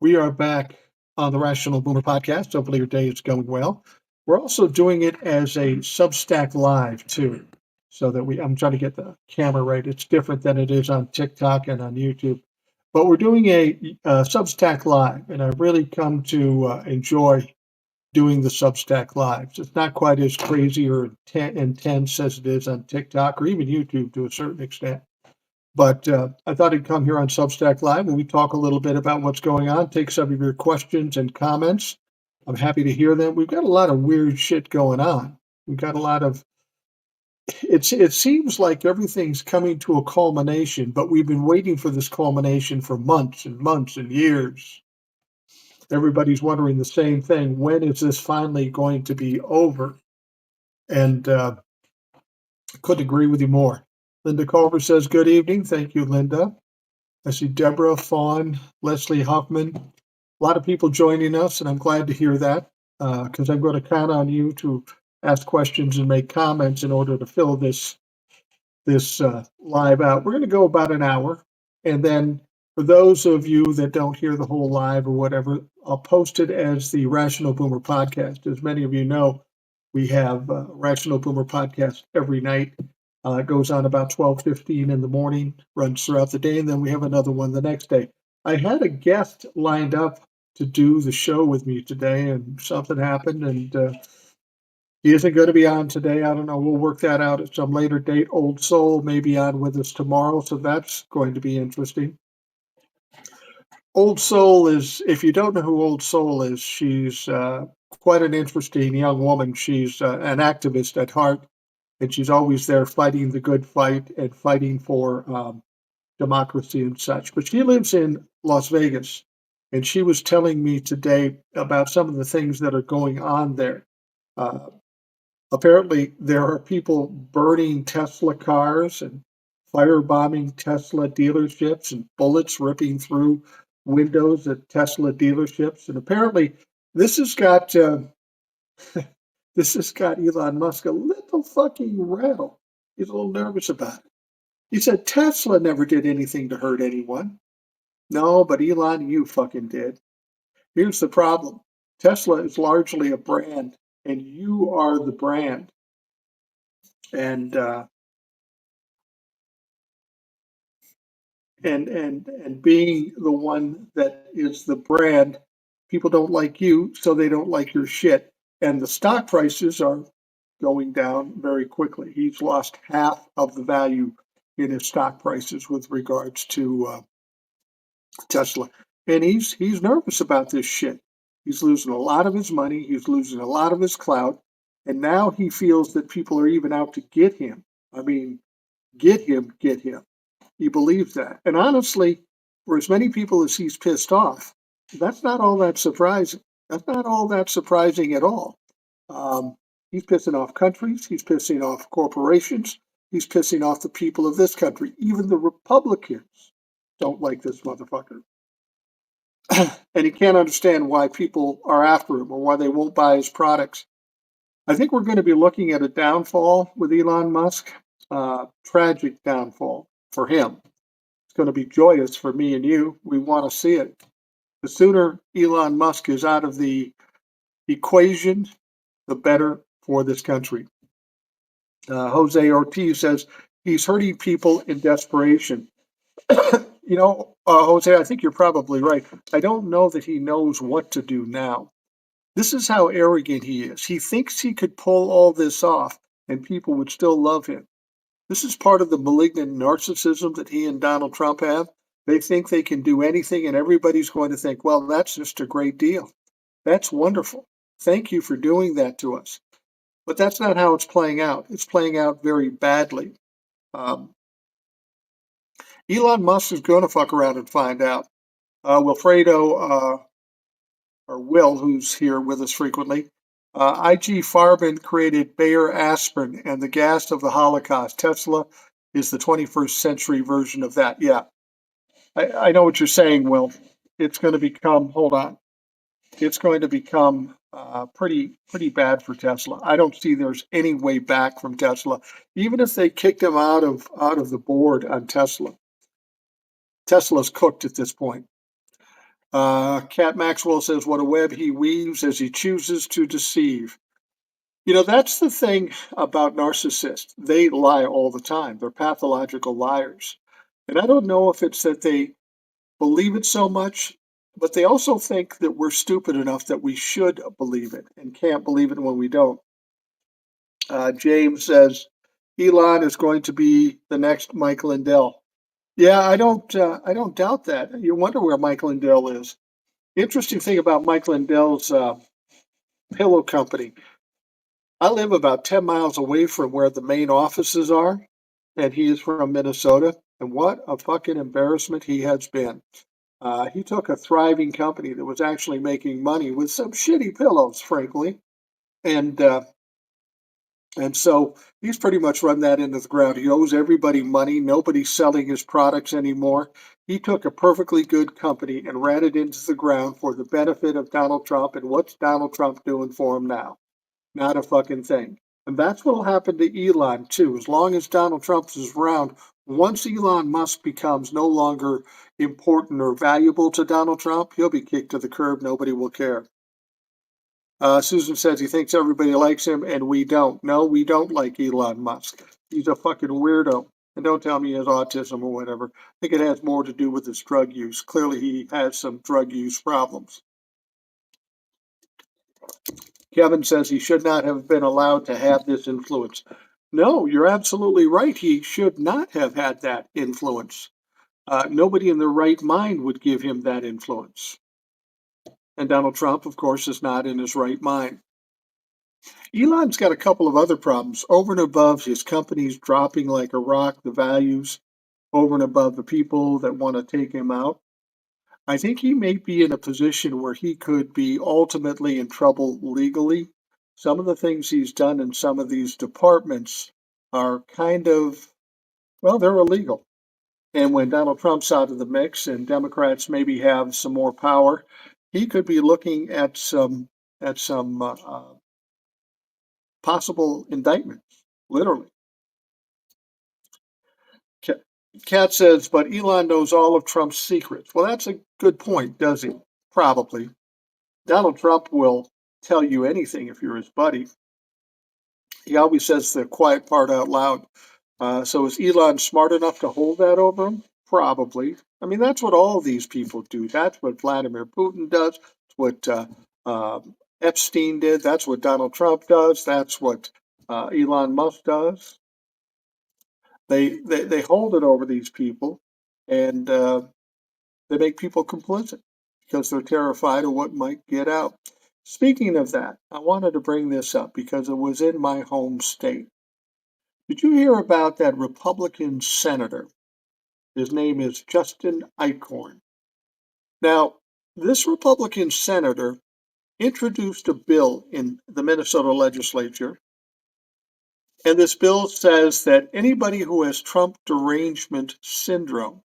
We are back on the Rational Boomer podcast. Hopefully, your day is going well. We're also doing it as a Substack Live too, so that I'm trying to get the camera right. It's different than it is on TikTok and on YouTube, but we're doing a Substack Live, and I've really come to enjoy doing the Substack Lives. It's not quite as crazy or intense as it is on TikTok or even YouTube to a certain extent. But I thought I'd come here on Substack Live and we talk a little bit about what's going on, take some of your questions and comments. I'm happy to hear them. We've got a lot of weird shit going on. We've got a lot of, it seems like everything's coming to a culmination, but we've been waiting for this culmination for months and months and years. Everybody's wondering the same thing. When is this finally going to be over? And couldn't agree with you more. Linda Culver says, good evening. Thank you, Linda. I see Deborah, Fawn, Leslie Hoffman, a lot of people joining us, and I'm glad to hear that because I'm going to count on you to ask questions and make comments in order to fill this live out. We're going to go about an hour, and then for those of you that don't hear the whole live or whatever, I'll post it as the Rational Boomer podcast. As many of you know, we have Rational Boomer podcast every night. It goes on about 12:15 in the morning, runs throughout the day, and then we have another one the next day. I had a guest lined up to do the show with me today, and something happened, and he isn't going to be on today. I don't know. We'll work that out at some later date. Old Soul may be on with us tomorrow, so that's going to be interesting. Old Soul is, if you don't know who Old Soul is, she's quite an interesting young woman. She's an activist at heart. And she's always there fighting the good fight and fighting for democracy and such. But she lives in Las Vegas, and she was telling me today about some of the things that are going on there. Apparently, there are people burning Tesla cars and firebombing Tesla dealerships and bullets ripping through windows at Tesla dealerships. And apparently, this has got this has got Elon Musk a little fucking rattled. He's a little nervous about it. He said Tesla never did anything to hurt anyone. No, but Elon, you fucking did. Here's the problem. Tesla is largely a brand, and you are the brand. And being the one that is the brand, people don't like you, so they don't like your shit. And the stock prices are going down very quickly. He's lost half of the value in his stock prices with regards to Tesla. And he's nervous about this shit. He's losing a lot of his money. He's losing a lot of his clout. And now he feels that people are even out to get him. I mean, get him. He believes that. And honestly, for as many people as he's pissed off, that's not all that surprising. That's not all that surprising at all. He's pissing off countries. He's pissing off corporations. He's pissing off the people of this country. Even the Republicans don't like this motherfucker. And he can't understand why people are after him or why they won't buy his products. I think we're going to be looking at a downfall with Elon Musk, tragic downfall for him. It's going to be joyous for me and you. We want to see it. The sooner Elon Musk is out of the equation, the better for this country. Jose Ortiz says he's hurting people in desperation. Jose, I think you're probably right. I don't know that he knows what to do now. This is how arrogant he is. He thinks he could pull all this off and people would still love him. This is part of the malignant narcissism that he and Donald Trump have. They think they can do anything and everybody's going to think, well, that's just a great deal. That's wonderful. Thank you for doing that to us. But that's not how it's playing out. It's playing out very badly. Elon Musk is going to fuck around and find out. Wilfredo, or Will, who's here with us frequently, I.G. Farben created Bayer aspirin and the gas of the Holocaust. Tesla is the 21st century version of that. Yeah, I know what you're saying, Will. It's going to become, hold on, it's going to become pretty bad for Tesla. I don't see there's any way back from Tesla. Even if they kicked him out of the board on Tesla, Tesla's cooked at this point. Cat Maxwell says, what a web he weaves as he chooses to deceive. You know, that's the thing about narcissists. They lie all the time. They're pathological liars. And I don't know if it's that they believe it so much, but they also think that we're stupid enough that we should believe it and can't believe it when we don't. James says, Elon is going to be the next Mike Lindell. Yeah, I don't doubt that. You wonder where Mike Lindell is. Interesting thing about Mike Lindell's pillow company. I live about 10 miles away from where the main offices are, and he is from Minnesota. And what a fucking embarrassment he has been. He took a thriving company that was actually making money with some shitty pillows, frankly, and uh, and so he's pretty much run that into the ground. He owes everybody money. Nobody's selling his products anymore. He took a perfectly good company and ran it into the ground for the benefit of Donald Trump. And what's Donald Trump doing for him now? Not a fucking thing. And that's what'll happen to Elon too. As long as Donald Trump is around, once Elon Musk becomes no longer important or valuable to Donald Trump, he'll be kicked to the curb. Nobody will care. Susan says he thinks everybody likes him, and we don't. No, we don't like Elon Musk. He's a fucking weirdo. And don't tell me he has autism or whatever. I think it has more to do with his drug use. Clearly, he has some drug use problems. Kevin says he should not have been allowed to have this influence. No, you're absolutely right. He should not have had that influence. Nobody in their right mind would give him that influence. And Donald Trump, of course, is not in his right mind. Elon's got a couple of other problems. Over and above his companies dropping like a rock, the values, over and above the people that want to take him out. I think he may be in a position where he could be ultimately in trouble legally. Some of the things he's done in some of these departments are kind of, well, they're illegal. And when Donald Trump's out of the mix and Democrats maybe have some more power, he could be looking at some possible indictments, literally. Kat says, but Elon knows all of Trump's secrets. Well, that's a good point, does he? Probably. Donald Trump will tell you anything if you're his buddy. He always says the quiet part out loud. So is Elon smart enough to hold that over him? Probably. I mean, that's what all these people do. That's what Vladimir Putin does. That's what uh, Epstein did. That's what Donald Trump does. That's what Elon Musk does. They hold it over these people, and they make people complicit because they're terrified of what might get out. Speaking of that, I wanted to bring this up because it was in my home state. Did you hear about that Republican senator? His name is Justin Eichhorn. Now, this Republican senator introduced a bill in the Minnesota legislature, and this bill says that anybody who has Trump derangement syndrome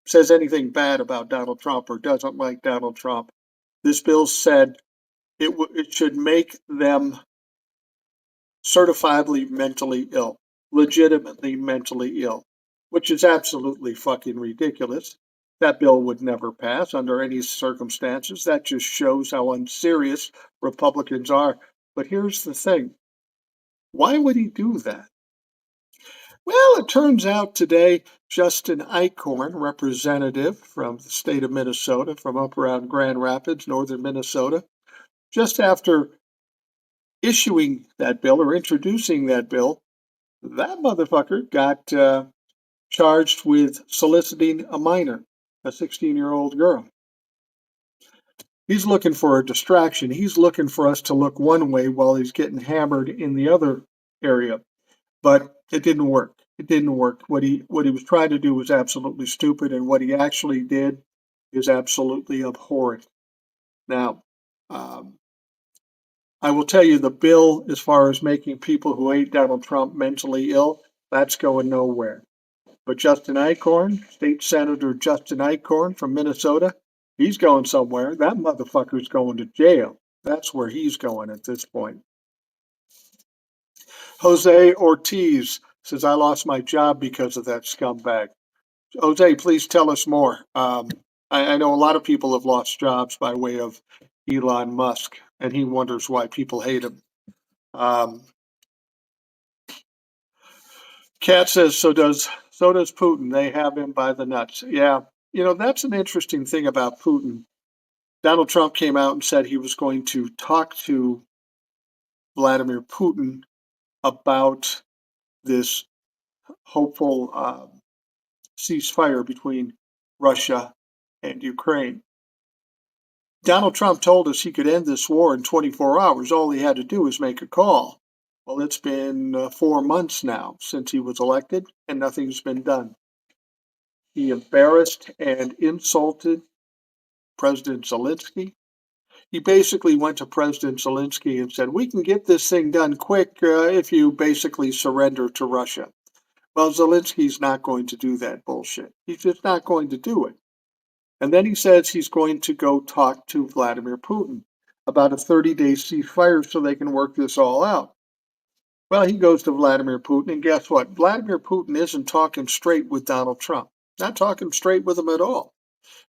says anything bad about Donald Trump or doesn't like Donald Trump, this bill said it should make them certifiably mentally ill, legitimately mentally ill, which is absolutely fucking ridiculous. That bill would never pass under any circumstances. That just shows how unserious Republicans are. But here's the thing, why would he do that? Well, it turns out today, Justin Eichhorn, representative from the state of Minnesota, from up around Grand Rapids, northern Minnesota, just after issuing that bill or introducing that bill, that motherfucker got charged with soliciting a minor, a 16-year-old girl. He's looking for a distraction. He's looking for us to look one way while he's getting hammered in the other area. But it didn't work. It didn't work. What he was trying to do was absolutely stupid, and what he actually did is absolutely abhorrent. Now, um, I will tell you the bill, as far as making people who hate Donald Trump mentally ill, that's going nowhere. But Justin Eichhorn, State Senator Justin Eichhorn from Minnesota, he's going somewhere. That motherfucker's going to jail. That's where he's going at this point. Jose Ortiz says, I lost my job because of that scumbag. Jose, please tell us more. I know a lot of people have lost jobs by way of Elon Musk, and he wonders why people hate him. Um, Kat says, so does Putin. They have him by the nuts. Yeah, that's an interesting thing about Putin. Donald Trump came out and said he was going to talk to Vladimir Putin about this hopeful ceasefire between Russia and Ukraine. Donald Trump told us he could end this war in 24 hours. All he had to do was make a call. Well, it's been 4 months now since he was elected, and nothing's been done. He embarrassed and insulted President Zelensky. He basically went to President Zelensky and said, "We can get this thing done quick if you basically surrender to Russia." Well, Zelensky's not going to do that bullshit. He's just not going to do it. And then he says he's going to go talk to Vladimir Putin about a 30-day ceasefire so they can work this all out. Well, he goes to Vladimir Putin, and guess what? Vladimir Putin isn't talking straight with Donald Trump. Not talking straight with him at all.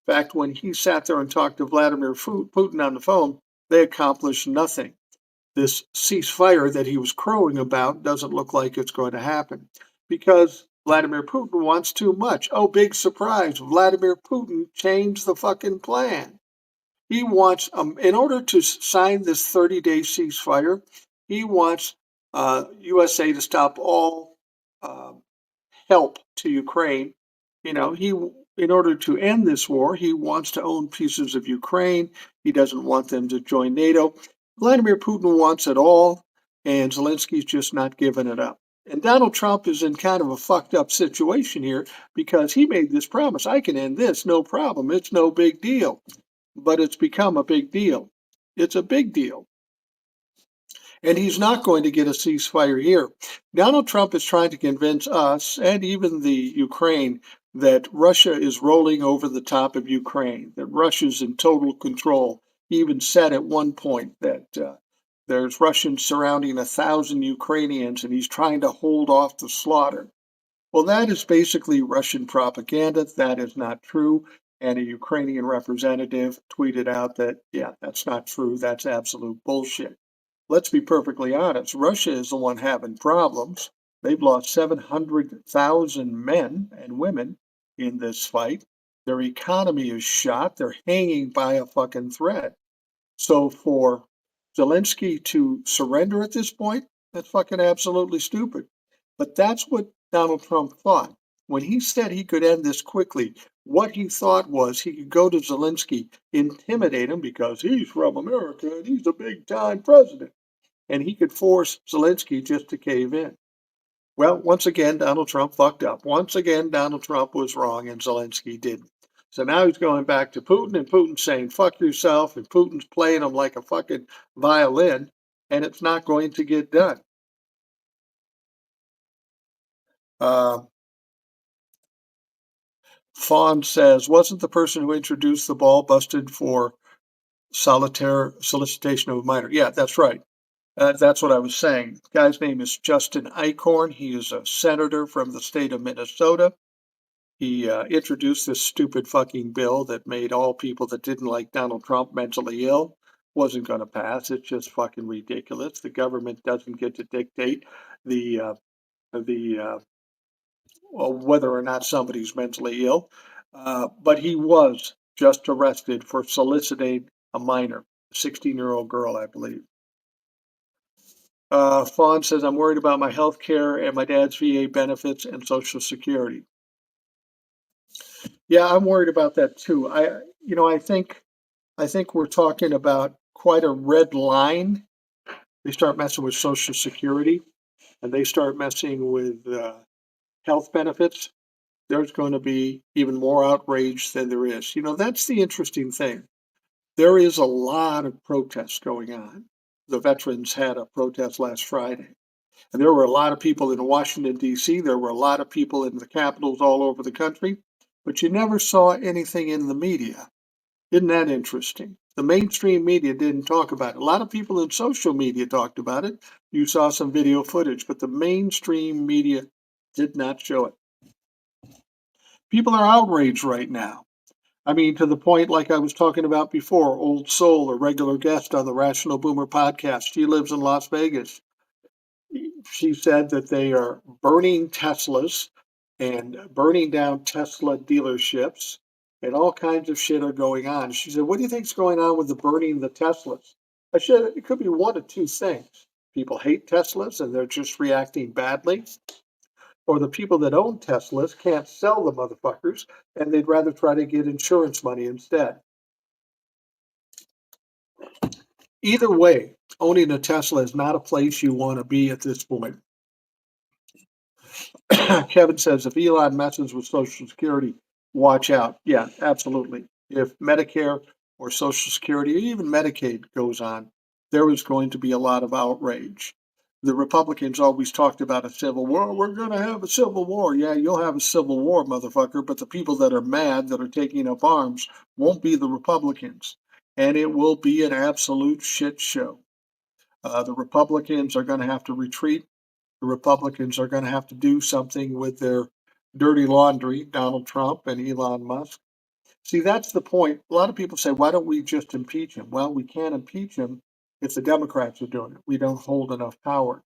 In fact, when he sat there and talked to Vladimir Putin on the phone, they accomplished nothing. This ceasefire that he was crowing about doesn't look like it's going to happen because Vladimir Putin wants too much. Oh, big surprise. Vladimir Putin changed the fucking plan. He wants, in order to sign this 30-day ceasefire, he wants USA to stop all uh, help to Ukraine. In order to end this war, he wants to own pieces of Ukraine. He doesn't want them to join NATO. Vladimir Putin wants it all, and Zelensky's just not giving it up. And Donald Trump is in kind of a fucked up situation here because he made this promise: I can end this, no problem. It's no big deal. But it's become a big deal. It's a big deal. And he's not going to get a ceasefire here. Donald Trump is trying to convince us and even the Ukraine that Russia is rolling over the top of Ukraine, that Russia's in total control. He even said at one point that there's Russians surrounding 1,000 Ukrainians and he's trying to hold off the slaughter. Well, that is basically Russian propaganda. That is not true. And a Ukrainian representative tweeted out that, yeah, that's not true. That's absolute bullshit. Let's be perfectly honest. Russia is the one having problems. They've lost 700,000 men and women in this fight. Their economy is shot. They're hanging by a fucking thread. So for Zelensky to surrender at this point, that's fucking absolutely stupid. But that's what Donald Trump thought. When he said he could end this quickly, what he thought was he could go to Zelensky, intimidate him because he's from America and he's a big time president, and he could force Zelensky just to cave in. Well, once again, Donald Trump fucked up. Once again, Donald Trump was wrong and Zelensky didn't. So now he's going back to Putin, and Putin's saying, fuck yourself, and Putin's playing him like a fucking violin, and it's not going to get done. Uh, Fawn says, wasn't the person who introduced the ball busted for solitaire solicitation of a minor? Yeah, that's right. That's what I was saying. The guy's name is Justin Eichhorn. He is a senator from the state of Minnesota. He introduced this stupid fucking bill that made all people that didn't like Donald Trump mentally ill. Wasn't going to pass. It's just fucking ridiculous. The government doesn't get to dictate the whether or not somebody's mentally ill. But he was just arrested for soliciting a minor, a 16-year-old girl, I believe. Fawn says, I'm worried about my health care and my dad's VA benefits and Social Security. Yeah, I'm worried about that too. I think we're talking about quite a red line. They start messing with Social Security and they start messing with health benefits. There's going to be even more outrage than there is. That's the interesting thing. There is a lot of protests going on. The veterans had a protest last Friday. And there were a lot of people in Washington, D.C. There were a lot of people in the capitals all over the country, but you never saw anything in the media. Isn't that interesting? The mainstream media didn't talk about it. A lot of people in social media talked about it. You saw some video footage, but the mainstream media did not show it. People are outraged right now. I mean, to the point, like I was talking about before, Old Soul, a regular guest on the Rational Boomer podcast. She lives in Las Vegas. She said that they are burning Teslas and burning down Tesla dealerships, and all kinds of shit are going on. She said, "What do you think's going on with the burning the Teslas?" I said, "It could be one of two things. People hate Teslas and they're just reacting badly, or the people that own Teslas can't sell the motherfuckers and they'd rather try to get insurance money instead." Either way, owning a Tesla is not a place you want to be at this point. Kevin says if Elon messes with Social Security, watch out. Yeah, absolutely. If Medicare or Social Security or even Medicaid goes on, there is going to be a lot of outrage. The Republicans always talked about a civil war. We're going to have a civil war. Yeah, you'll have a civil war, motherfucker. But the people that are mad, that are taking up arms, won't be the Republicans. And it will be an absolute shit show. The Republicans are going to have to retreat. The Republicans are going to have to do something with their dirty laundry, Donald Trump and Elon Musk. See, that's the point. A lot of people say, why don't we just impeach him? Well, we can't impeach him if the Democrats are doing it. We don't hold enough power.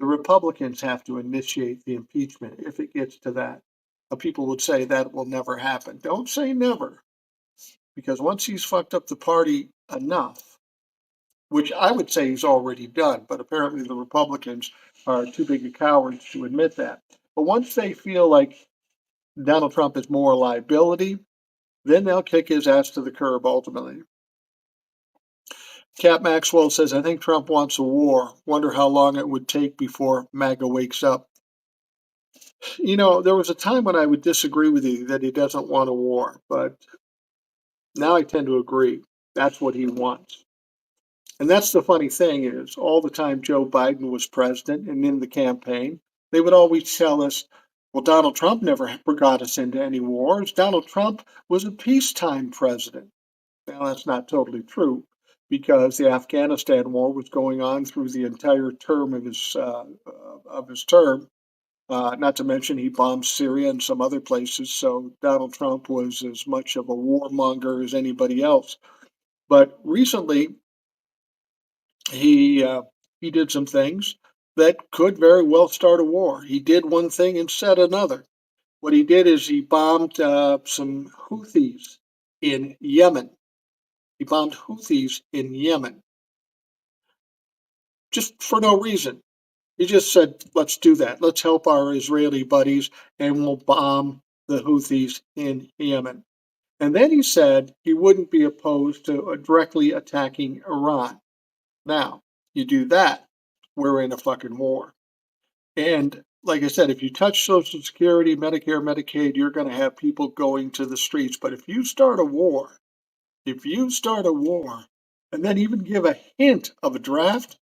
The Republicans have to initiate the impeachment if it gets to that. People would say that will never happen. Don't say never, because once he's fucked up the party enough, which I would say he's already done, but apparently the Republicans are too big a cowards to admit that. But once they feel like Donald Trump is more a liability, then they'll kick his ass to the curb ultimately. Cap Maxwell says, I think Trump wants a war. Wonder how long it would take before MAGA wakes up. You know, there was a time when I would disagree with you that he doesn't want a war, but now I tend to agree. That's what he wants. And that's the funny thing is, all the time Joe Biden was president and in the campaign, they would always tell us, well, Donald Trump never got us into any wars. Donald Trump was a peacetime president. Now, that's not totally true because the Afghanistan war was going on through the entire term of his term. Not to mention he bombed Syria and some other places. So Donald Trump was as much of a warmonger as anybody else. But recently, he uh, he did some things that could very well start a war. He did one thing and said another. What he did is he bombed some Houthis in Yemen. He bombed Houthis in Yemen just for no reason. He just said, let's do that. Let's help our Israeli buddies and we'll bomb the Houthis in Yemen. And then he said he wouldn't be opposed to directly attacking Iran. Now, you do that, we're in a fucking war. And like I said, if you touch Social Security, Medicare, Medicaid, you're going to have people going to the streets. But if you start a war, and then even give a hint of a draft,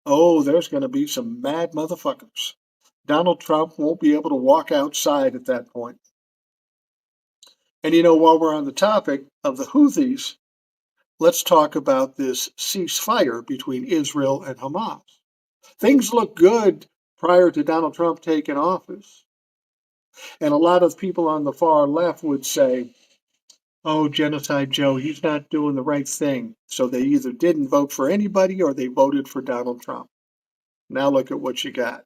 oh, there's going to be some mad motherfuckers. Donald Trump won't be able to walk outside at that point. And you know, while we're on the topic of the Houthis, let's talk about this ceasefire between Israel and Hamas. Things look good prior to Donald Trump taking office. And a lot of people on the far left would say, oh, Genocide Joe, he's not doing the right thing. So they either didn't vote for anybody or they voted for Donald Trump. Now look at what you got.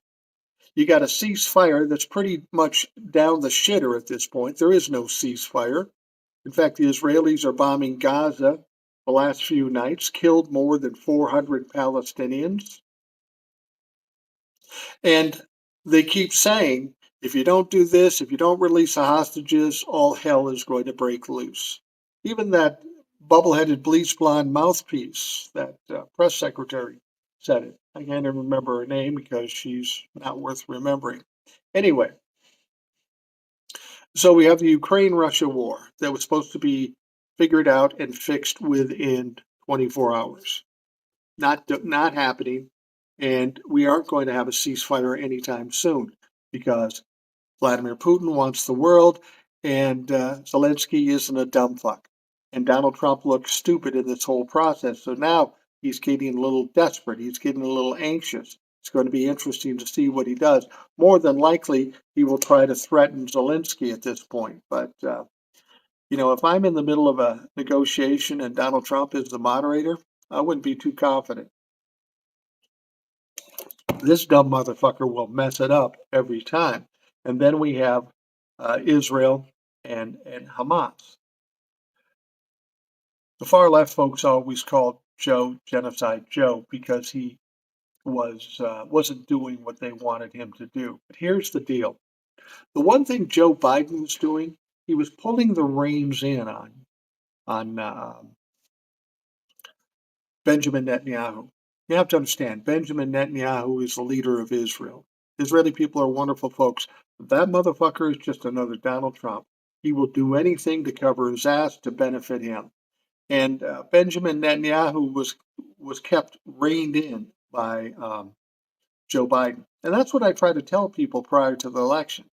You got a ceasefire that's pretty much down the shitter at this point. There is no ceasefire. In fact, the Israelis are bombing Gaza the last few nights, killed more than 400 Palestinians. And they keep saying, if you don't do this, if you don't release the hostages, all hell is going to break loose. Even that bubble-headed bleach blonde mouthpiece, that press secretary, said it. I can't even remember her name because she's not worth remembering. Anyway, so we have the Ukraine-Russia war that was supposed to be figured out and fixed within 24 hours. Not happening, and we aren't going to have a ceasefire anytime soon because Vladimir Putin wants the world, and Zelensky isn't a dumb fuck. And Donald Trump looks stupid in this whole process. So now he's getting a little desperate. He's getting a little anxious. It's going to be interesting to see what he does. More than likely, he will try to threaten Zelensky at this point. But If I'm in the middle of a negotiation and Donald Trump is the moderator, I wouldn't be too confident. This dumb motherfucker will mess it up every time. And then we have Israel and Hamas. The far left folks always called Joe Genocide Joe because he wasn't doing what they wanted him to do. But here's the deal: the one thing Joe Biden was doing, he was pulling the reins in on Benjamin Netanyahu. You have to understand, Benjamin Netanyahu is the leader of Israel. Israeli people are wonderful folks. That motherfucker is just another Donald Trump. He will do anything to cover his ass to benefit him. And Benjamin Netanyahu was kept reined in by Joe Biden. And that's what I try to tell people prior to the election.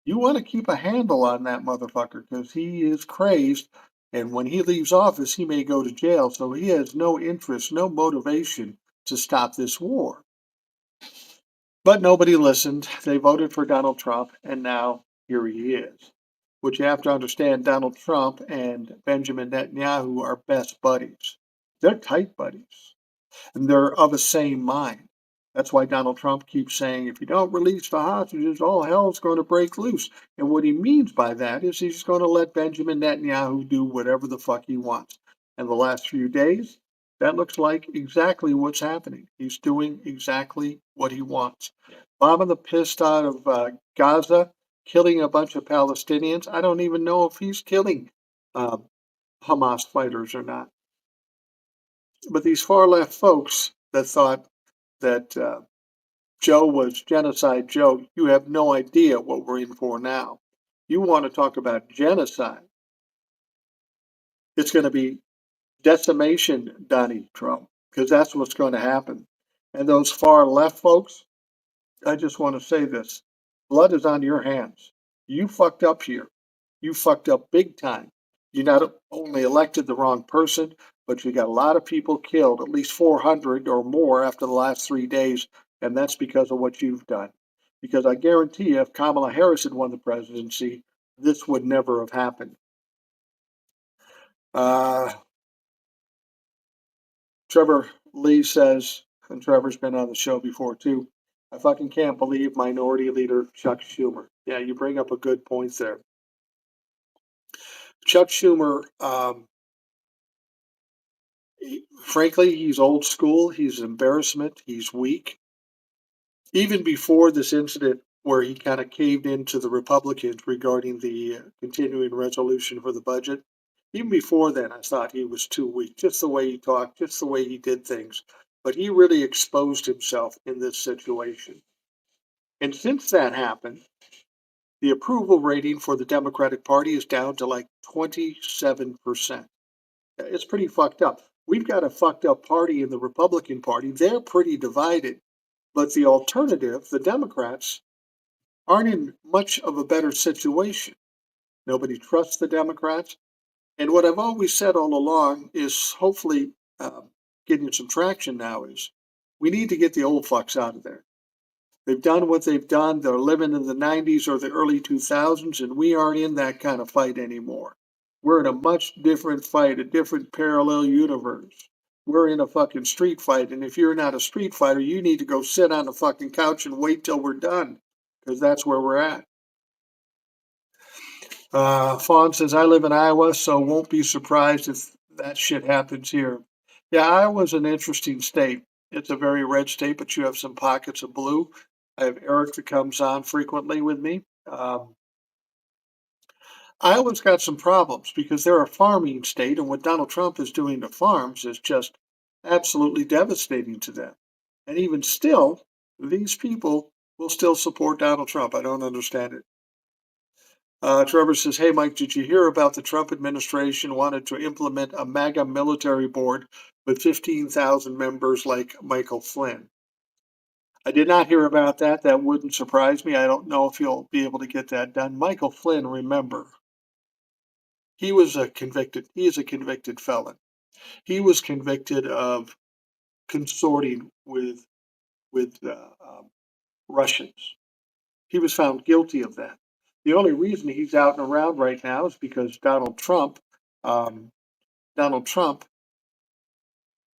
You want to keep a handle on that motherfucker because he is crazed. And when he leaves office, he may go to jail. So he has no interest, no motivation to stop this war. But nobody listened. They voted for Donald Trump, and now here he is. What you have to understand, Donald Trump and Benjamin Netanyahu are best buddies. They're tight buddies, and they're of the same mind. That's why Donald Trump keeps saying, if you don't release the hostages, all hell's going to break loose. And what he means by that is he's going to let Benjamin Netanyahu do whatever the fuck he wants. And the last few days, that looks like exactly what's happening. He's doing exactly what he wants. Bombing the piss out of Gaza, killing a bunch of Palestinians. I don't even know if he's killing uh, Hamas fighters or not. But these far left folks that thought that Joe was Genocide Joe, you have no idea what we're in for now. You want to talk about genocide. It's going to be decimation, Donnie Trump, because that's what's going to happen. And those far left folks, I just want to say this: blood is on your hands. You fucked up here. You fucked up big time. You not only elected the wrong person, but you got a lot of people killed, at least 400 or more after the last 3 days, and that's because of what you've done. Because I guarantee you, if Kamala Harris had won the presidency, this would never have happened. Uh, Trevor Lee says, and Trevor's been on the show before too, I fucking can't believe Minority Leader Chuck Schumer. Yeah, you bring up a good point there. Chuck Schumer, frankly, he's old school. He's an embarrassment. He's weak. Even before this incident where he kind of caved into the Republicans regarding the continuing resolution for the budget, even before then, I thought he was too weak. Just the way he talked, just the way he did things. But he really exposed himself in this situation. And since that happened, the approval rating for the Democratic Party is down to like 27%. It's pretty fucked up. We've got a fucked up party in the Republican Party. They're pretty divided. But the alternative, the Democrats, aren't in much of a better situation. Nobody trusts the Democrats. And what I've always said all along is hopefully getting some traction now is we need to get the old fucks out of there. They've done what they've done. They're living in the 90s or the early 2000s, and we aren't in that kind of fight anymore. We're in a much different fight, a different parallel universe. We're in a fucking street fight, and if you're not a street fighter, you need to go sit on the fucking couch and wait till we're done, because that's where we're at. Fawn says, I live in Iowa, so won't be surprised if that shit happens here. Yeah, Iowa's an interesting state. It's a very red state, but you have some pockets of blue. I have Eric that comes on frequently with me. Iowa's got some problems because they're a farming state, and what Donald Trump is doing to farms is just absolutely devastating to them. And even still, these people will still support Donald Trump. I don't understand it. Trevor says, hey, Mike, did you hear about the Trump administration wanted to implement a MAGA military board with 15,000 members like Michael Flynn? I did not hear about that. That wouldn't surprise me. I don't know if he'll be able to get that done. Michael Flynn, remember, he is a convicted felon. He was convicted of consorting with Russians. He was found guilty of that. The only reason he's out and around right now is because um, Donald Trump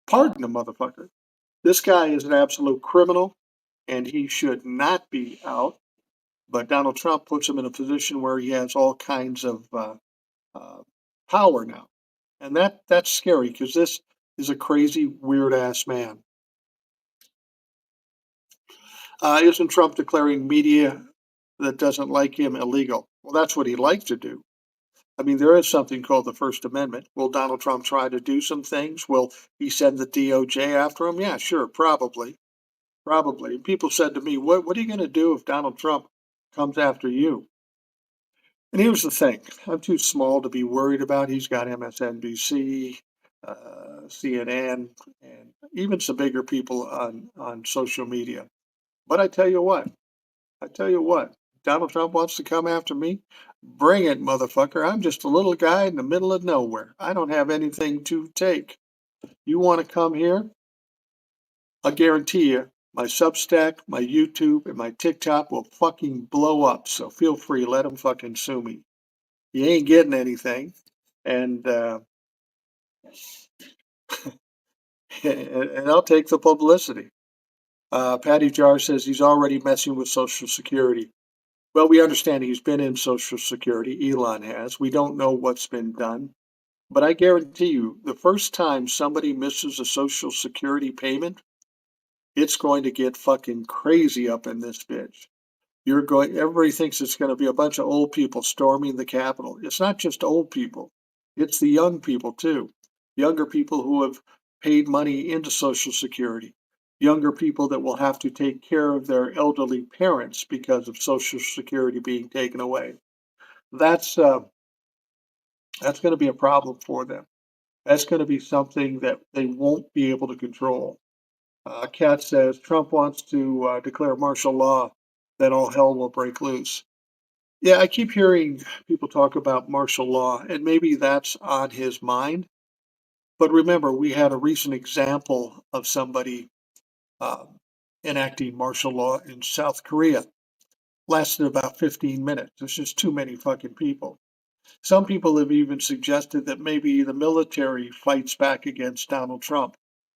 pardoned the motherfucker. This guy is an absolute criminal, and he should not be out. But Donald Trump puts him in a position where he has all kinds of uh, power now, and that's scary because this is a crazy, weird ass man. Isn't Trump declaring media that doesn't like him illegal? Well, that's what he likes to do. I mean, there is something called the First Amendment. Will Donald Trump try to do some things? Will he send the DOJ after him? Yeah, sure, probably, probably. And people said to me, "What are you going to do if Donald Trump comes after you?" And here's the thing: I'm too small to be worried about. He's got MSNBC, CNN, and even some bigger people on social media. But I tell you what, Donald Trump wants to come after me. Bring it, motherfucker. I'm just a little guy in the middle of nowhere. I don't have anything to take. You want to come here? I guarantee you, my Substack, my YouTube, and my TikTok will fucking blow up. So feel free, let them fucking sue me. You ain't getting anything, and and I'll take the publicity. Patty Jar says he's already messing with Social Security. Well, we understand he's been in Social Security. Elon has. We don't know what's been done. But I guarantee you, the first time somebody misses a Social Security payment, it's going to get fucking crazy up in this bitch. Everybody thinks it's going to be a bunch of old people storming the Capitol. It's not just old people, it's the young people too. Younger people who have paid money into Social Security. Younger people that will have to take care of their elderly parents because of Social Security being taken away. That's uh, that's going to be a problem for them. That's going to be something that they won't be able to control. Kat says Trump wants to declare martial law, then all hell will break loose. Yeah, I keep hearing people talk about martial law, and maybe that's on his mind. But remember, we had a recent example of somebody um, enacting martial law in South Korea. Lasted about 15 minutes. There's just too many fucking people. Some people have even suggested that maybe the military fights back against Donald Trump.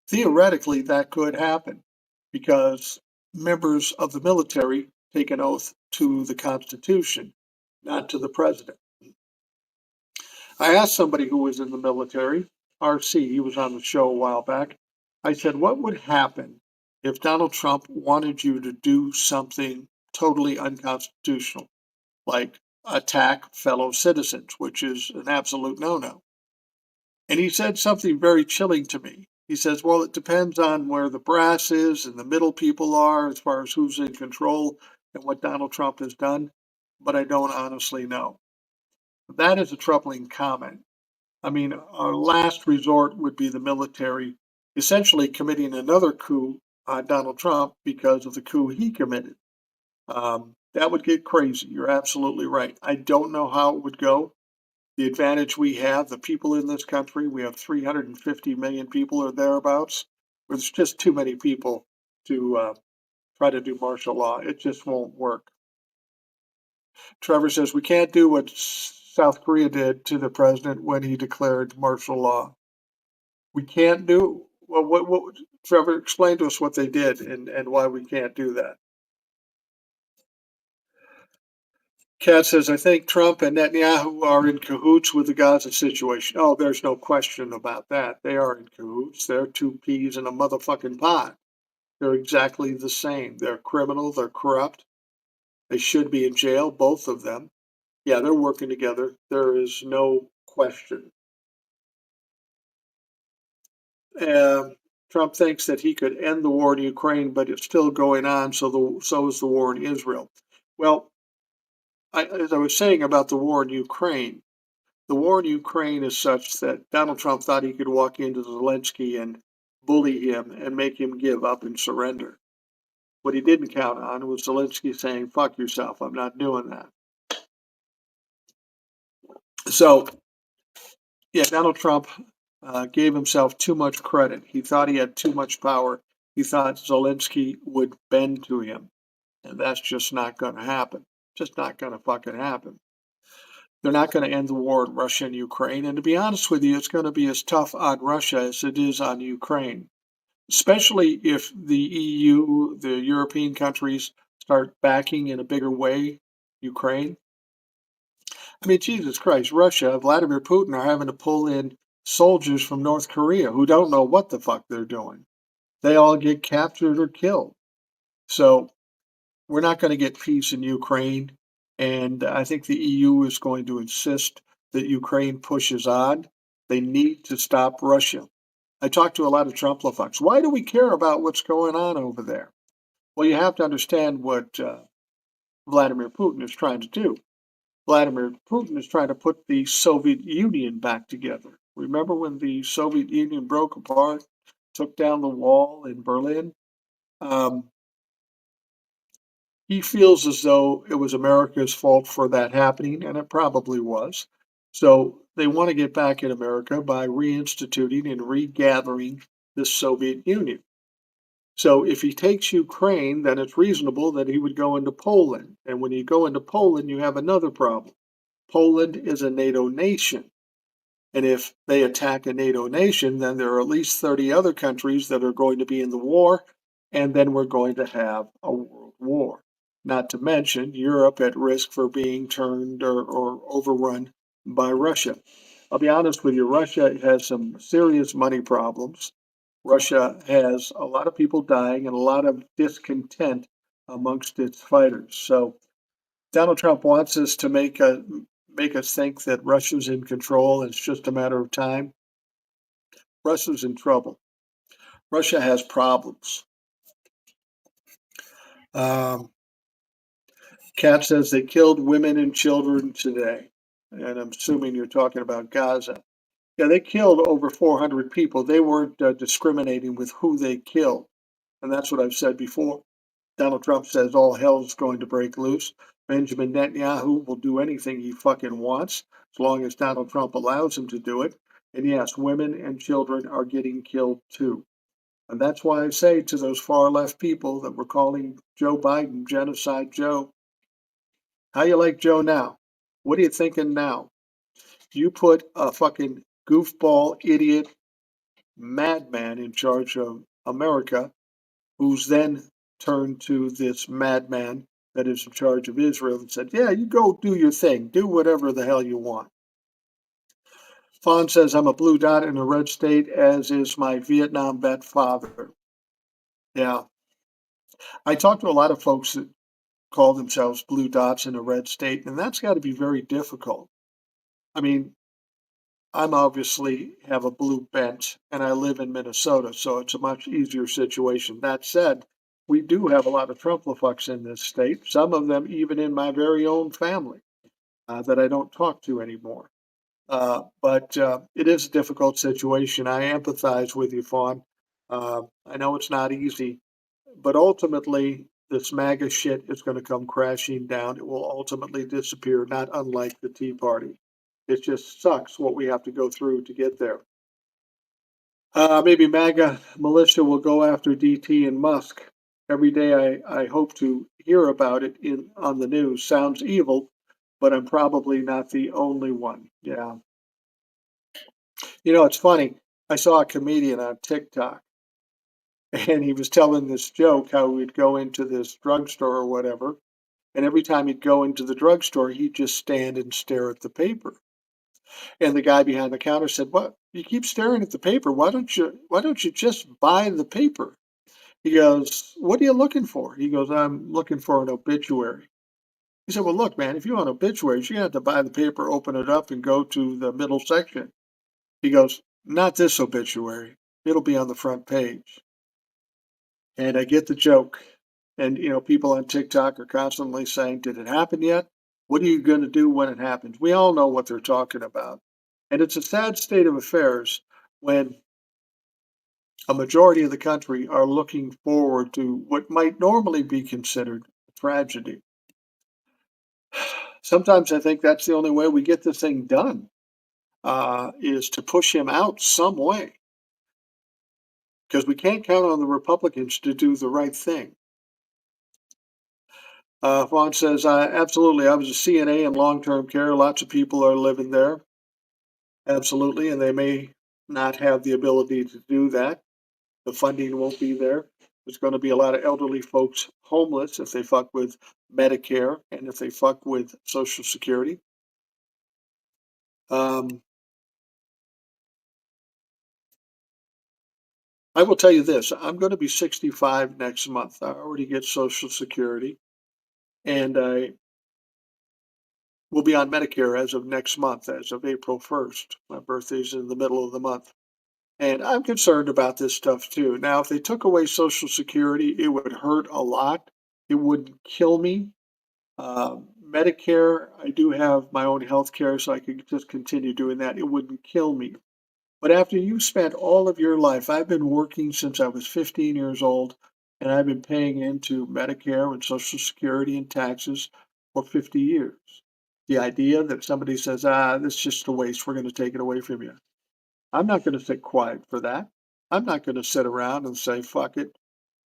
Theoretically, that could happen because members of the military take an oath to the Constitution, not to the president. I asked somebody who was in the military, RC, he was on the show a while back. I said, what would happen if Donald Trump wanted you to do something totally unconstitutional, like attack fellow citizens, which is an absolute no no? And he said something very chilling to me. He says, well, it depends on where the brass is and the middle people are as far as who's in control and what Donald Trump has done, but I don't honestly know. That is a troubling comment. I mean, our last resort would be the military essentially committing another coup on Donald Trump because of the coup he committed. That would get crazy. You're absolutely right. I don't know how it would go. The advantage we have, the people in this country, we have 350 million people or thereabouts. There's just too many people to try to do martial law. It just won't work. Trevor says we can't do what South Korea did to the president when he declared martial law. We can't do well. Trevor, explain to us what they did and why we can't do that. Kat says, I think Trump and Netanyahu are in cahoots with the Gaza situation. Oh, there's no question about that. They are in cahoots. They're two peas in a motherfucking pod. They're exactly the same. They're criminal. They're corrupt. They should be in jail, both of them. Yeah, they're working together. There is no question. Um, Trump thinks that he could end the war in Ukraine, but it's still going on. So is the war in Israel. Well, as I was saying about the war in Ukraine, the war in Ukraine is such that Donald Trump thought he could walk into Zelensky and bully him and make him give up and surrender. What he didn't count on was Zelensky saying, fuck yourself, I'm not doing that. So, yeah, Donald Trump gave himself too much credit. He thought he had too much power. He thought Zelensky would bend to him, and that's just not going to happen. Just not going to fucking happen. They're not going to end the war in Russia and Ukraine. And to be honest with you, it's going to be as tough on Russia as it is on Ukraine, especially if the EU, the European countries, start backing in a bigger way Ukraine. I mean, Jesus Christ, Russia, Vladimir Putin are having to pull in soldiers from North Korea who don't know what the fuck they're doing. They all get captured or killed. So we're not going to get peace in Ukraine. And I think the EU is going to insist that Ukraine pushes on. They need to stop Russia. I talked to a lot of Trump-lophocks. Why do we care about what's going on over there? Well, you have to understand what Vladimir Putin is trying to do. Vladimir Putin is trying to put the Soviet Union back together. Remember when the Soviet Union broke apart, took down the wall in Berlin? Um, he feels as though it was America's fault for that happening, and it probably was. So they want to get back at America by reinstituting and regathering the Soviet Union. So if he takes Ukraine, then it's reasonable that he would go into Poland. And when you go into Poland, you have another problem. Poland is a NATO nation. And if they attack a NATO nation, then there are at least 30 other countries that are going to be in the war, and then we're going to have a world war. Not to mention Europe at risk for being turned or overrun by Russia. I'll be honest with you, Russia has some serious money problems. Russia has a lot of people dying and a lot of discontent amongst its fighters. So Donald Trump wants us to make us think that Russia's in control. It's just a matter of time. Russia's in trouble. Russia has problems. Um, Kat says they killed women and children today, and I'm assuming you're talking about Gaza. Yeah, they killed over 400 people. They weren't discriminating with who they killed, and that's what I've said before. Donald Trump says all hell's going to break loose. Benjamin Netanyahu will do anything he fucking wants, as long as Donald Trump allows him to do it. And yes, women and children are getting killed too. And that's why I say to those far left people that were calling Joe Biden Genocide Joe, how you like Joe now? What are you thinking now? You put a fucking goofball, idiot, madman in charge of America, who's then turned to this madman that is in charge of Israel and said, yeah, you go do your thing. Do whatever the hell you want. Fawn says, I'm a blue dot in a red state, as is my Vietnam vet father. Yeah. I talk to a lot of folks that call themselves blue dots in a red state, and that's got to be very difficult. I mean, I'm obviously have a blue bent and I live in Minnesota, so it's a much easier situation. That said, we do have a lot of Trumplafucks in this state, some of them even in my very own family that I don't talk to anymore. But it is a difficult situation. I empathize with you, Fawn. I know it's not easy, but ultimately, this MAGA shit is going to come crashing down. It will ultimately disappear, not unlike the Tea Party. It just sucks what we have to go through to get there. Maybe MAGA militia will go after DT and Musk. Every day I hope to hear about it on the news. Sounds evil, but I'm probably not the only one. Yeah. You know, it's funny. I saw a comedian on TikTok and he was telling this joke how we'd go into this drugstore or whatever. And every time he'd go into the drugstore, he'd just stand and stare at the paper. And the guy behind the counter said, "What? You keep staring at the paper. Why don't you just buy the paper?" He goes, "What are you looking for?" He goes, "I'm looking for an obituary." He said, "Well, look, man, if you want obituaries, you have to buy the paper, open it up, and go to the middle section." He goes, "Not this obituary. It'll be on the front page." And I get the joke. And, people on TikTok are constantly saying, did it happen yet? What are you going to do when it happens? We all know what they're talking about. And it's a sad state of affairs when a majority of the country are looking forward to what might normally be considered a tragedy. Sometimes I think that's the only way we get this thing done, is to push him out some way. Because we can't count on the Republicans to do the right thing. Vaughn says, absolutely. I was a CNA in long-term care. Lots of people are living there. Absolutely. And they may not have the ability to do that. The funding won't be there. There's going to be a lot of elderly folks homeless if they fuck with Medicare and if they fuck with Social Security. Um, I will tell you this, I'm going to be 65 next month. I already get Social Security, and I will be on Medicare as of next month, as of April 1st. My birthday's in the middle of the month. And I'm concerned about this stuff too. Now, if they took away Social Security, it would hurt a lot. It wouldn't kill me. Medicare, I do have my own health care, so I could just continue doing that. It wouldn't kill me. But after you spent all of your life, I've been working since I was 15 years old, and I've been paying into Medicare and Social Security and taxes for 50 years. The idea that somebody says, this is just a waste, we're going to take it away from you. I'm not going to sit quiet for that. I'm not going to sit around and say, fuck it,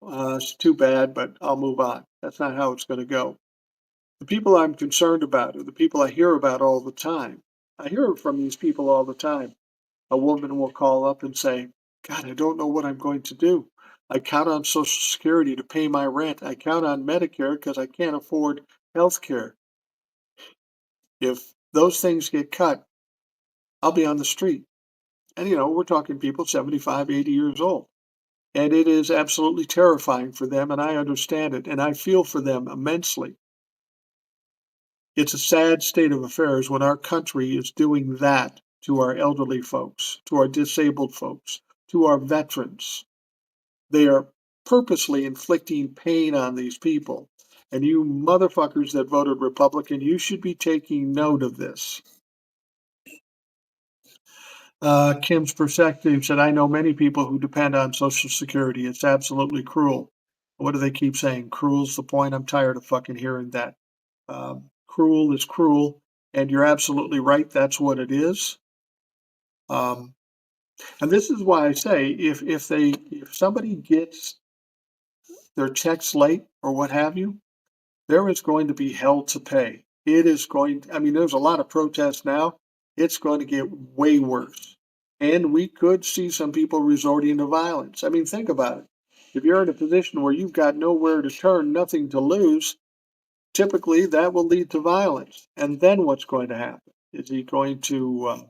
it's too bad, but I'll move on. That's not how it's going to go. The people I'm concerned about are the people I hear about all the time. I hear from these people all the time. A woman will call up and say, God, I don't know what I'm going to do. I count on Social Security to pay my rent. I count on Medicare because I can't afford health care. If those things get cut, I'll be on the street. And, we're talking people 75, 80 years old. And it is absolutely terrifying for them. And I understand it. And I feel for them immensely. It's a sad state of affairs when our country is doing that to our elderly folks, to our disabled folks, to our veterans. They are purposely inflicting pain on these people. And you motherfuckers that voted Republican, you should be taking note of this. Kim's perspective said, I know many people who depend on Social Security. It's absolutely cruel. What do they keep saying? Cruel's the point. I'm tired of fucking hearing that. Cruel is cruel, and you're absolutely right. That's what it is. Um, and this is why I say, if somebody gets their checks late or what have you, there is going to be hell to pay. It is going. I mean, there's a lot of protests now. It's going to get way worse, and we could see some people resorting to violence. I mean, think about it. If you're in a position where you've got nowhere to turn, nothing to lose, typically that will lead to violence. And then what's going to happen? Is he going to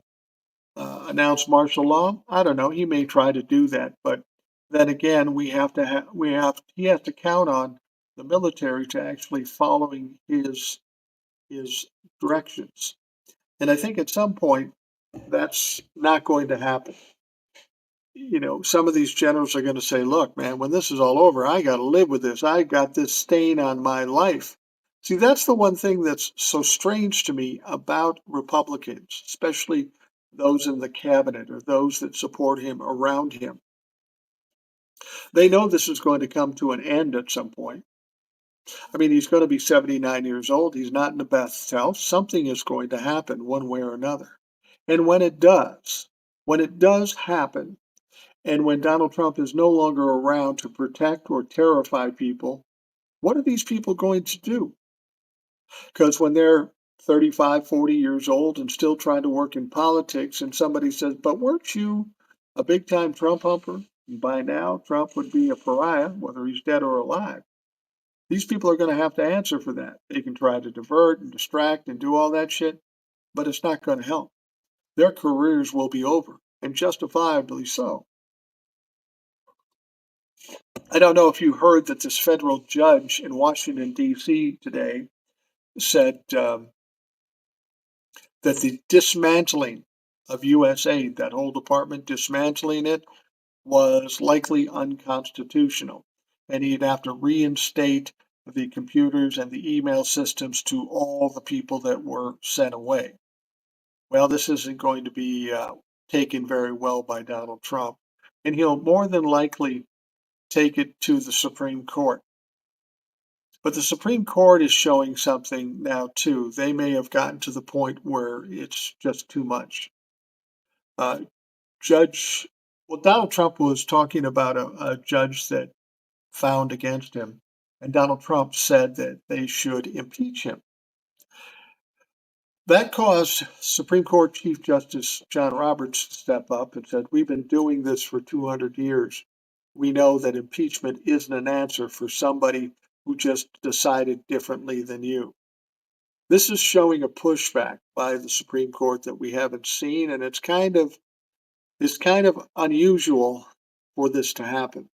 announce martial law? I don't know. He may try to do that, but then again, he has to count on the military to actually following his directions. And I think at some point that's not going to happen. Some of these generals are going to say, look, man, when this is all over, I got to live with this. I got this stain on my life. See, that's the one thing that's so strange to me about Republicans, especially those in the cabinet or those that support him around him. They know this is going to come to an end at some point. I mean, he's going to be 79 years old. He's not in the best health. Something is going to happen one way or another. And when it does happen, and when Donald Trump is no longer around to protect or terrify people, what are these people going to do? Because when they're 35, 40 years old and still trying to work in politics, and somebody says, but weren't you a big time Trump humper? And by now, Trump would be a pariah, whether he's dead or alive. These people are going to have to answer for that. They can try to divert and distract and do all that shit, but it's not going to help. Their careers will be over, and justifiably so. I don't know if you heard that this federal judge in Washington, D.C. today said that the dismantling of U.S. aid, that whole department dismantling it, was likely unconstitutional. And he'd have to reinstate the computers and the email systems to all the people that were sent away. Well, this isn't going to be taken very well by Donald Trump. And he'll more than likely take it to the Supreme Court. But the Supreme Court is showing something now, too. They may have gotten to the point where it's just too much. Uh, Donald Trump was talking about a judge that found against him. and Donald Trump said that they should impeach him. That caused Supreme Court Chief Justice John Roberts to step up and said, "We've been doing this for 200 years. We know that impeachment isn't an answer for somebody who just decided differently than you." This is showing a pushback by the Supreme Court that we haven't seen, and it's kind of unusual for this to happen.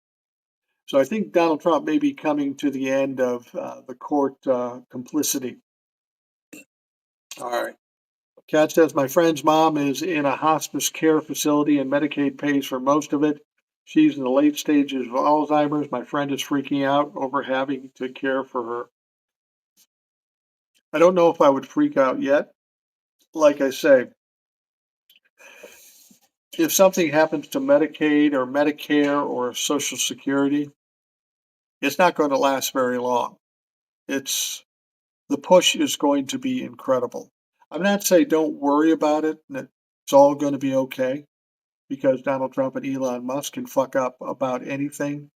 So I think Donald Trump may be coming to the end of the court complicity. All right. Kat says, "My friend's mom is in a hospice care facility and Medicaid pays for most of it. She's in the late stages of Alzheimer's. My friend is freaking out over having to care for her." I don't know if I would freak out yet. Like I say, if something happens to Medicaid or Medicare or Social Security, it's not going to last very long. It's The push is going to be incredible. I'm not saying don't worry about it and that it's all going to be okay because Donald Trump and Elon Musk can fuck up about anything.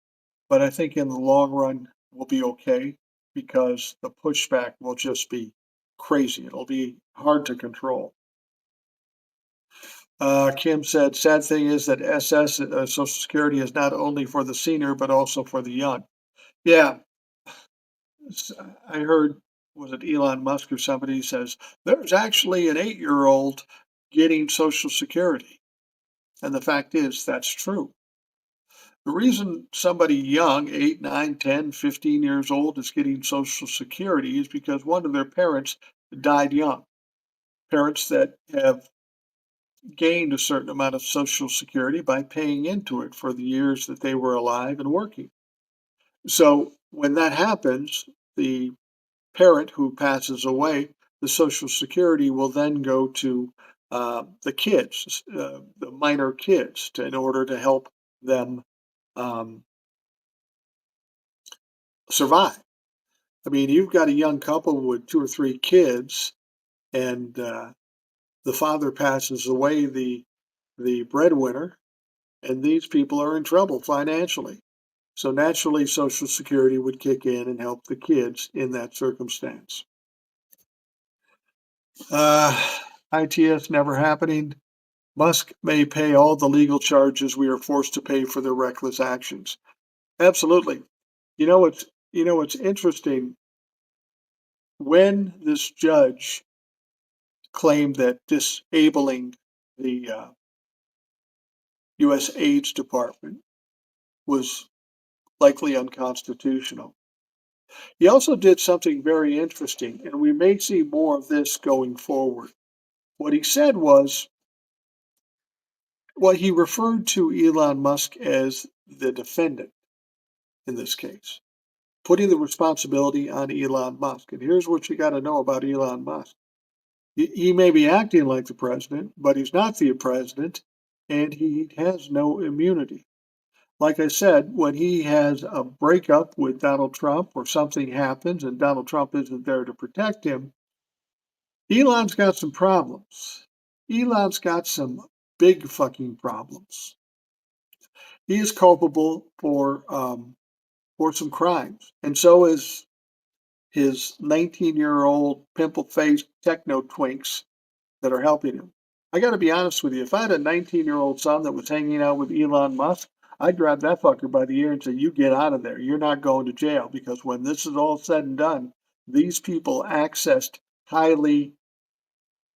But I think in the long run, we'll be okay because the pushback will just be crazy. It'll be hard to control. Kim said, "Sad thing is that SS, Social Security, is not only for the senior, but also for the young." Yeah, I heard, was it Elon Musk or somebody says, there's actually an 8-year-old getting Social Security. And the fact is, that's true. The reason somebody young, 8, 9, 10, 15 years old, is getting Social Security is because one of their parents died young. Parents that have gained a certain amount of Social Security by paying into it for the years that they were alive and working. So when that happens, the parent who passes away, the Social Security will then go to the kids, the minor kids, in order to help them um, survive. I mean, you've got a young couple with 2 or 3 kids, and the father passes away, the breadwinner, and these people are in trouble financially. So naturally, Social Security would kick in and help the kids in that circumstance. ITS never happening. Musk may pay all the legal charges we are forced to pay for their reckless actions. Absolutely. You know what's what's interesting? When this judge claimed that disabling the U.S. AIDS Department was likely unconstitutional, he also did something very interesting, and we may see more of this going forward. What he said was, well, he referred to Elon Musk as the defendant in this case, putting the responsibility on Elon Musk. And here's what you got to know about Elon Musk. He may be acting like the president, but he's not the president, and he has no immunity. Like I said, when he has a breakup with Donald Trump or something happens and Donald Trump isn't there to protect him, Elon's got some problems. Elon's got some big fucking problems. He is culpable for some crimes, and so is his 19-year-old pimple-faced techno twinks that are helping him. I got to be honest with you. If I had a 19-year-old son that was hanging out with Elon Musk, I'd grab that fucker by the ear and say, "You get out of there. You're not going to jail." Because when this is all said and done, these people accessed highly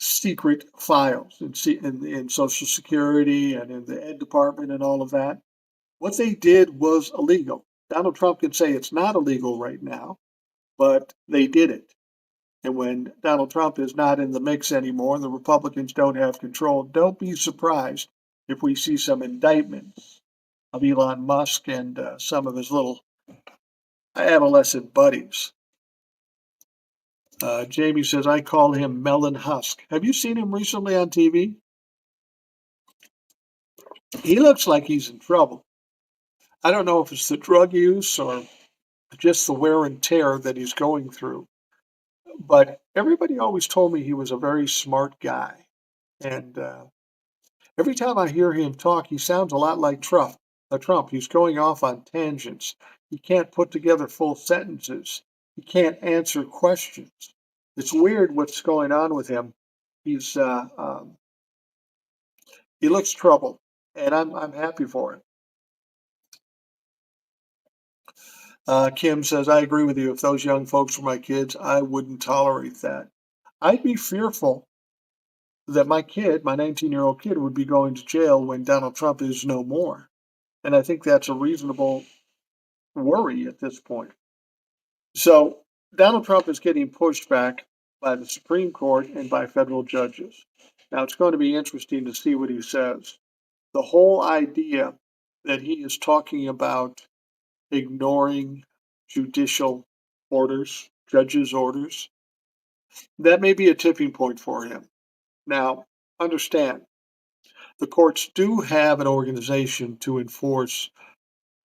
secret files in Social Security and in the Ed Department and all of that. What they did was illegal. Donald Trump can say it's not illegal right now, but they did it. And when Donald Trump is not in the mix anymore and the Republicans don't have control, don't be surprised if we see some indictments of Elon Musk and some of his little adolescent buddies. Jamie says, "I call him Melon Husk." Have you seen him recently on TV? He looks like he's in trouble. I don't know if it's the drug use or just the wear and tear that he's going through. But everybody always told me he was a very smart guy. And every time I hear him talk, he sounds a lot like Trump. Trump. He's going off on tangents. He can't put together full sentences. He can't answer questions. It's weird what's going on with him. He's he looks troubled, and I'm happy for it. Kim says, I agree with you. If those young folks were my kids, I wouldn't tolerate that. I'd be fearful that my kid, my 19-year-old kid, would be going to jail when Donald Trump is no more. And I think that's a reasonable worry at this point. So Donald Trump is getting pushed back by the Supreme Court and by federal judges. Now it's going to be interesting to see what he says. The whole idea that he is talking about ignoring judicial orders, judges' orders, that may be a tipping point for him. Now, understand, the courts do have an organization to enforce,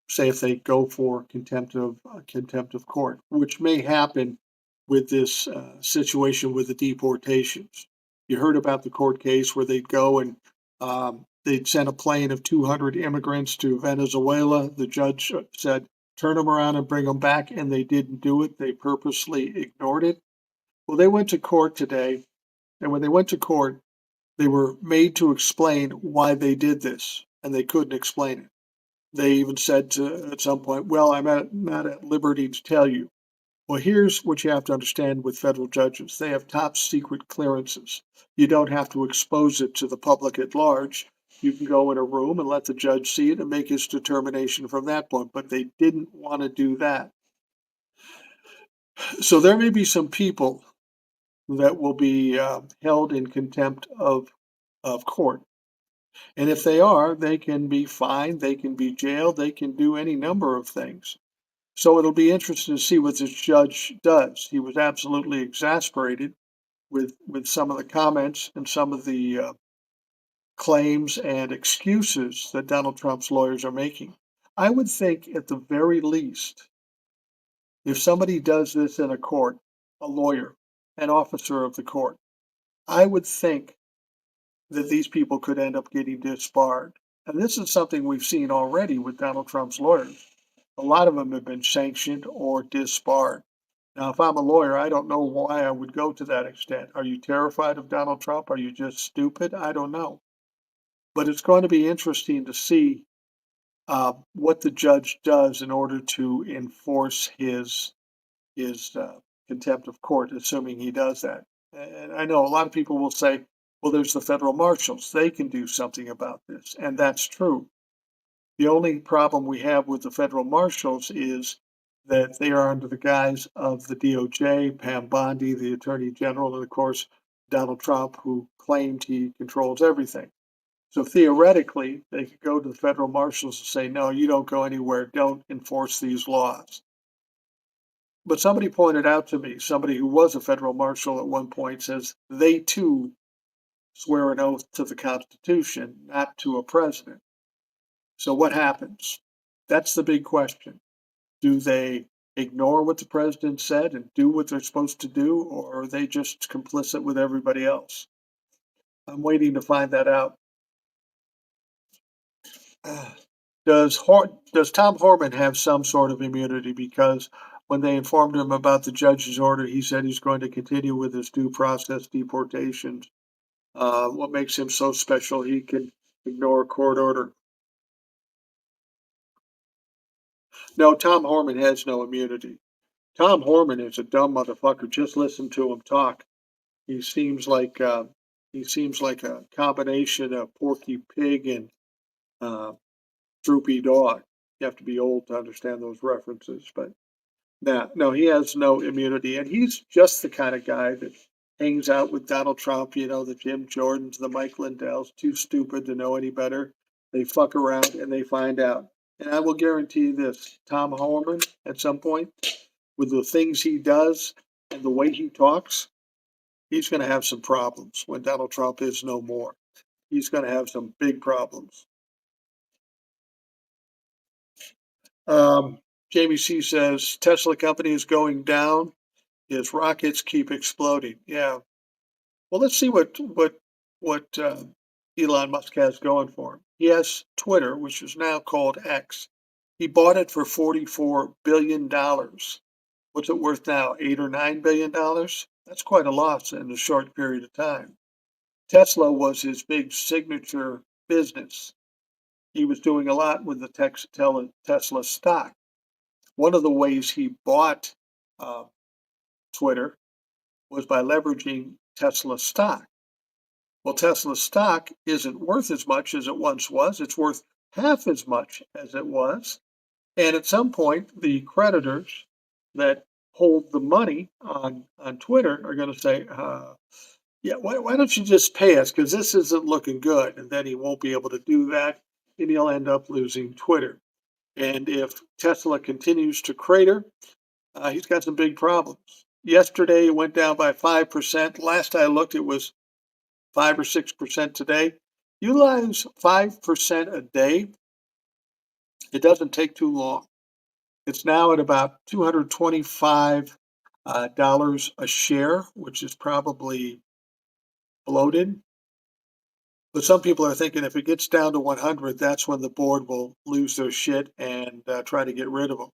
say, if they go for contempt of court, which may happen with this situation with the deportations. You heard about the court case where they'd go and they'd send a plane of 200 immigrants to Venezuela. The judge said, turn them around and bring them back, and they didn't do it. They purposely ignored it. Well, they went to court today, and when they went to court, they were made to explain why they did this, and they couldn't explain it. They even said at some point, well, not at liberty to tell you. Well, here's what you have to understand with federal judges. They have top secret clearances. You don't have to expose it to the public at large. You can go in a room and let the judge see it and make his determination from that point. But they didn't want to do that. So there may be some people that will be held in contempt of court. And if they are, they can be fined, they can be jailed, they can do any number of things. So it'll be interesting to see what this judge does. He was absolutely exasperated with some of the comments and some of the claims and excuses that Donald Trump's lawyers are making. I would think, at the very least, if somebody does this in a court, a lawyer, an officer of the court, I would think that these people could end up getting disbarred. And this is something we've seen already with Donald Trump's lawyers. A lot of them have been sanctioned or disbarred. Now, if I'm a lawyer, I don't know why I would go to that extent. Are you terrified of Donald Trump? Are you just stupid? I don't know. But it's going to be interesting to see what the judge does in order to enforce his contempt of court, assuming he does that. And I know a lot of people will say, well, there's the federal marshals. They can do something about this. And that's true. The only problem we have with the federal marshals is that they are under the guise of the DOJ, Pam Bondi, the Attorney General, and of course, Donald Trump, who claimed he controls everything. So theoretically, they could go to the federal marshals and say, no, you don't go anywhere. Don't enforce these laws. But somebody pointed out to me, somebody who was a federal marshal at one point, says they too swear an oath to the Constitution, not to a president. So what happens? That's the big question. Do they ignore what the president said and do what they're supposed to do, or are they just complicit with everybody else? I'm waiting to find that out. Does Tom Horman have some sort of immunity? Because when they informed him about the judge's order, he said he's going to continue with his due process deportations. What makes him so special? He can ignore a court order. No, Tom Horman has no immunity. Tom Horman is a dumb motherfucker. Just listen to him talk. He seems like a combination of Porky Pig and uh, Droopy Dog. You have to be old to understand those references, but no, he has no immunity, and he's just the kind of guy that hangs out with Donald Trump. You know, the Jim Jordans, the Mike Lindells, too stupid to know any better. They fuck around and they find out. And I will guarantee you this: Tom Horman, at some point, with the things he does and the way he talks, he's going to have some problems when Donald Trump is no more. He's going to have some big problems. Jamie C says Tesla company is going down. His rockets keep exploding. Yeah. Well, let's see what Elon Musk has going for him. He has Twitter, which is now called X. He bought it for $44 billion. What's it worth now? $8 or $9 billion? That's quite a loss in a short period of time. Tesla was his big signature business. He was doing a lot with the Tesla stock. One of the ways he bought uh, Twitter was by leveraging Tesla stock. Well, Tesla stock isn't worth as much as it once was. It's worth half as much as it was. And at some point, the creditors that hold the money on Twitter are going to say, yeah, why don't you just pay us? Because this isn't looking good. And then he won't be able to do that. And he'll end up losing Twitter. And if Tesla continues to crater, he's got some big problems. Yesterday, it went down by 5%. Last I looked, it was 5 or 6% today. You lose 5% a day, it doesn't take too long. It's now at about $225 a share, which is probably bloated. But some people are thinking if it gets down to 100, that's when the board will lose their shit and try to get rid of them.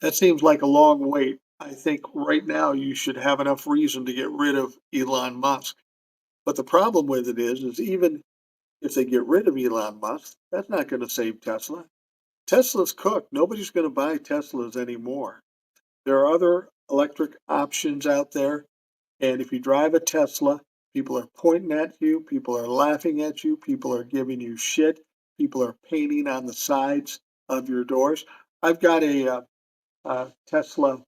That seems like a long wait. I think right now you should have enough reason to get rid of Elon Musk. But the problem with it is even if they get rid of Elon Musk, that's not going to save Tesla. Tesla's cooked. Nobody's going to buy Teslas anymore. There are other electric options out there. And if you drive a Tesla, people are pointing at you, people are laughing at you, people are giving you shit, people are painting on the sides of your doors. I've got a Tesla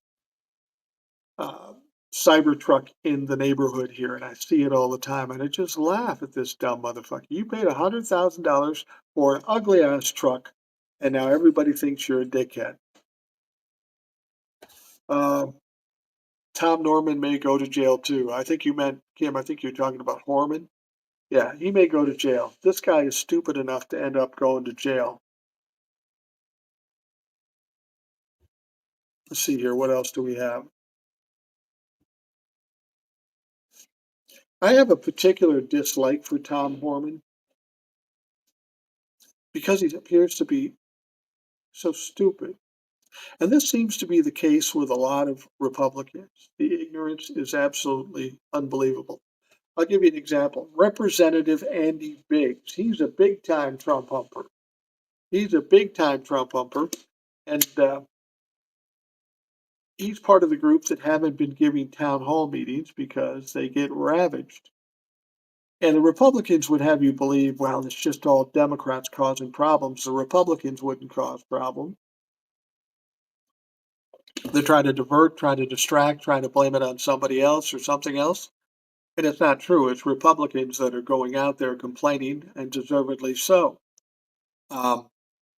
uh, Cybertruck in the neighborhood here, and I see it all the time, and I just laugh at this dumb motherfucker. You paid $100,000 for an ugly ass truck, and now everybody thinks you're a dickhead. Uh, Tom Norman may go to jail too. I think you meant Kim. I think you're talking about Horman. Yeah, he may go to jail. This guy is stupid enough to end up going to jail. Let's see here. What else do we have? I have a particular dislike for Tom Horman because he appears to be so stupid. And this seems to be the case with a lot of Republicans. The ignorance is absolutely unbelievable. I'll give you an example. Representative Andy Biggs, he's a big time Trump humper. He's a big time Trump humper. And he's part of the group that haven't been giving town hall meetings because they get ravaged. And the Republicans would have you believe, well, it's just all Democrats causing problems. The Republicans wouldn't cause problems. They're trying to divert, trying to distract, trying to blame it on somebody else or something else. And it's not true. It's Republicans that are going out there complaining, and deservedly so. Um,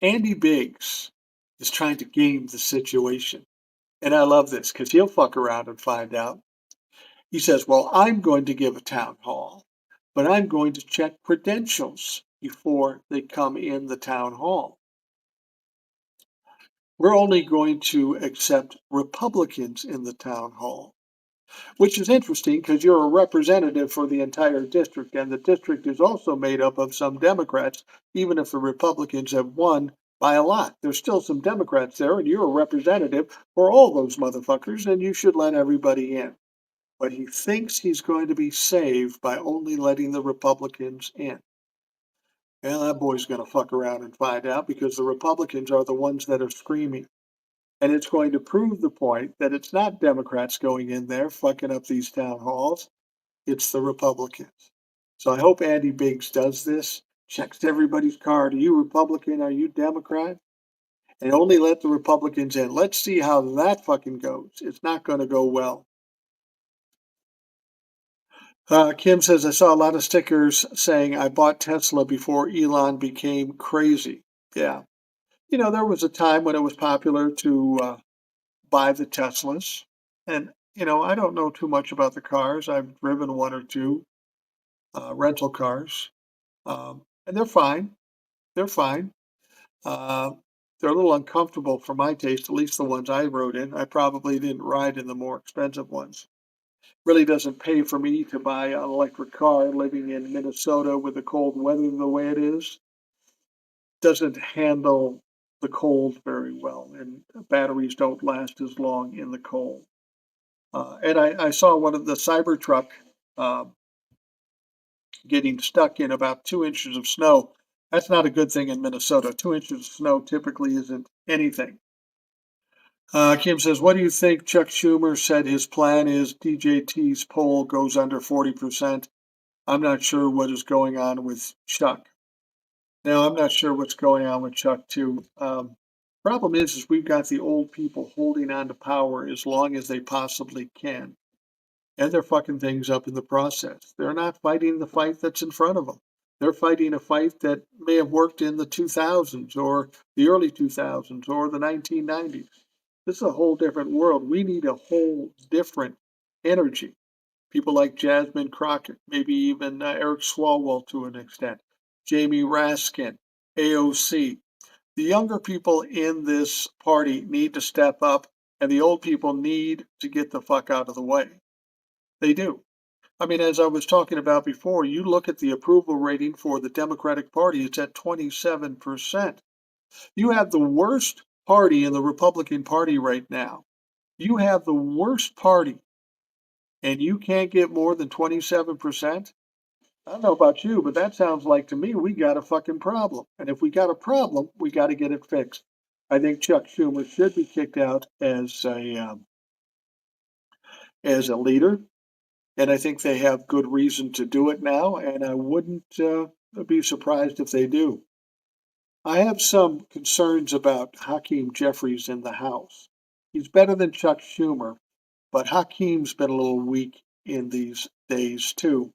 Andy Biggs is trying to game the situation. And I love this because he'll fuck around and find out. He says, well, I'm going to give a town hall, but I'm going to check credentials before they come in the town hall. We're only going to accept Republicans in the town hall, which is interesting because you're a representative for the entire district, and the district is also made up of some Democrats, even if the Republicans have won by a lot. There's still some Democrats there, and you're a representative for all those motherfuckers, and you should let everybody in. But he thinks he's going to be saved by only letting the Republicans in. And that boy's going to fuck around and find out because the Republicans are the ones that are screaming. And it's going to prove the point that it's not Democrats going in there fucking up these town halls, it's the Republicans. So I hope Andy Biggs does this, checks everybody's card. Are you Republican? Are you Democrat? And only let the Republicans in. Let's see how that fucking goes. It's not going to go well. Kim says, I saw a lot of stickers saying I bought Tesla before Elon became crazy. Yeah. You know, there was a time when it was popular to buy the Teslas. And, you know, I don't know too much about the cars. I've driven one or two rental cars, and they're fine. They're fine. Uh, they're a little uncomfortable for my taste, at least the ones I rode in. I probably didn't ride in the more expensive ones. Really doesn't pay for me to buy an electric car living in Minnesota with the cold weather the way it is. doesn't handle the cold very well, and batteries don't last as long in the cold. And I saw one of the Cybertruck uh, getting stuck in about 2 inches of snow. That's not a good thing in Minnesota. 2 inches of snow typically isn't anything. Kim says, what do you think? Chuck Schumer said his plan is DJT's poll goes under 40%. I'm not sure what is going on with Chuck. No, I'm not sure what's going on with Chuck too. Problem is we've got the old people holding on to power as long as they possibly can, and they're fucking things up in the process. They're not fighting the fight that's in front of them. They're fighting a fight that may have worked in the 2000s or the early 2000s or the 1990s. This is a whole different world. We need a whole different energy. People like Jasmine Crockett, maybe even Eric Swalwell to an extent, Jamie Raskin, AOC. The younger people in this party need to step up, and the old people need to get the fuck out of the way. They do. I mean, as I was talking about before, you look at the approval rating for the Democratic Party, it's at 27%. You have the worst party in the Republican Party right now. You have the worst party, and you can't get more than 27%? I don't know about you, but that sounds like to me we got a fucking problem. And if we got a problem, we got to get it fixed. I think Chuck Schumer should be kicked out as a leader, and I think they have good reason to do it now. And I wouldn't be surprised if they do. I have some concerns about Hakeem Jeffries in the House. He's better than Chuck Schumer, but Hakeem's been a little weak in these days too.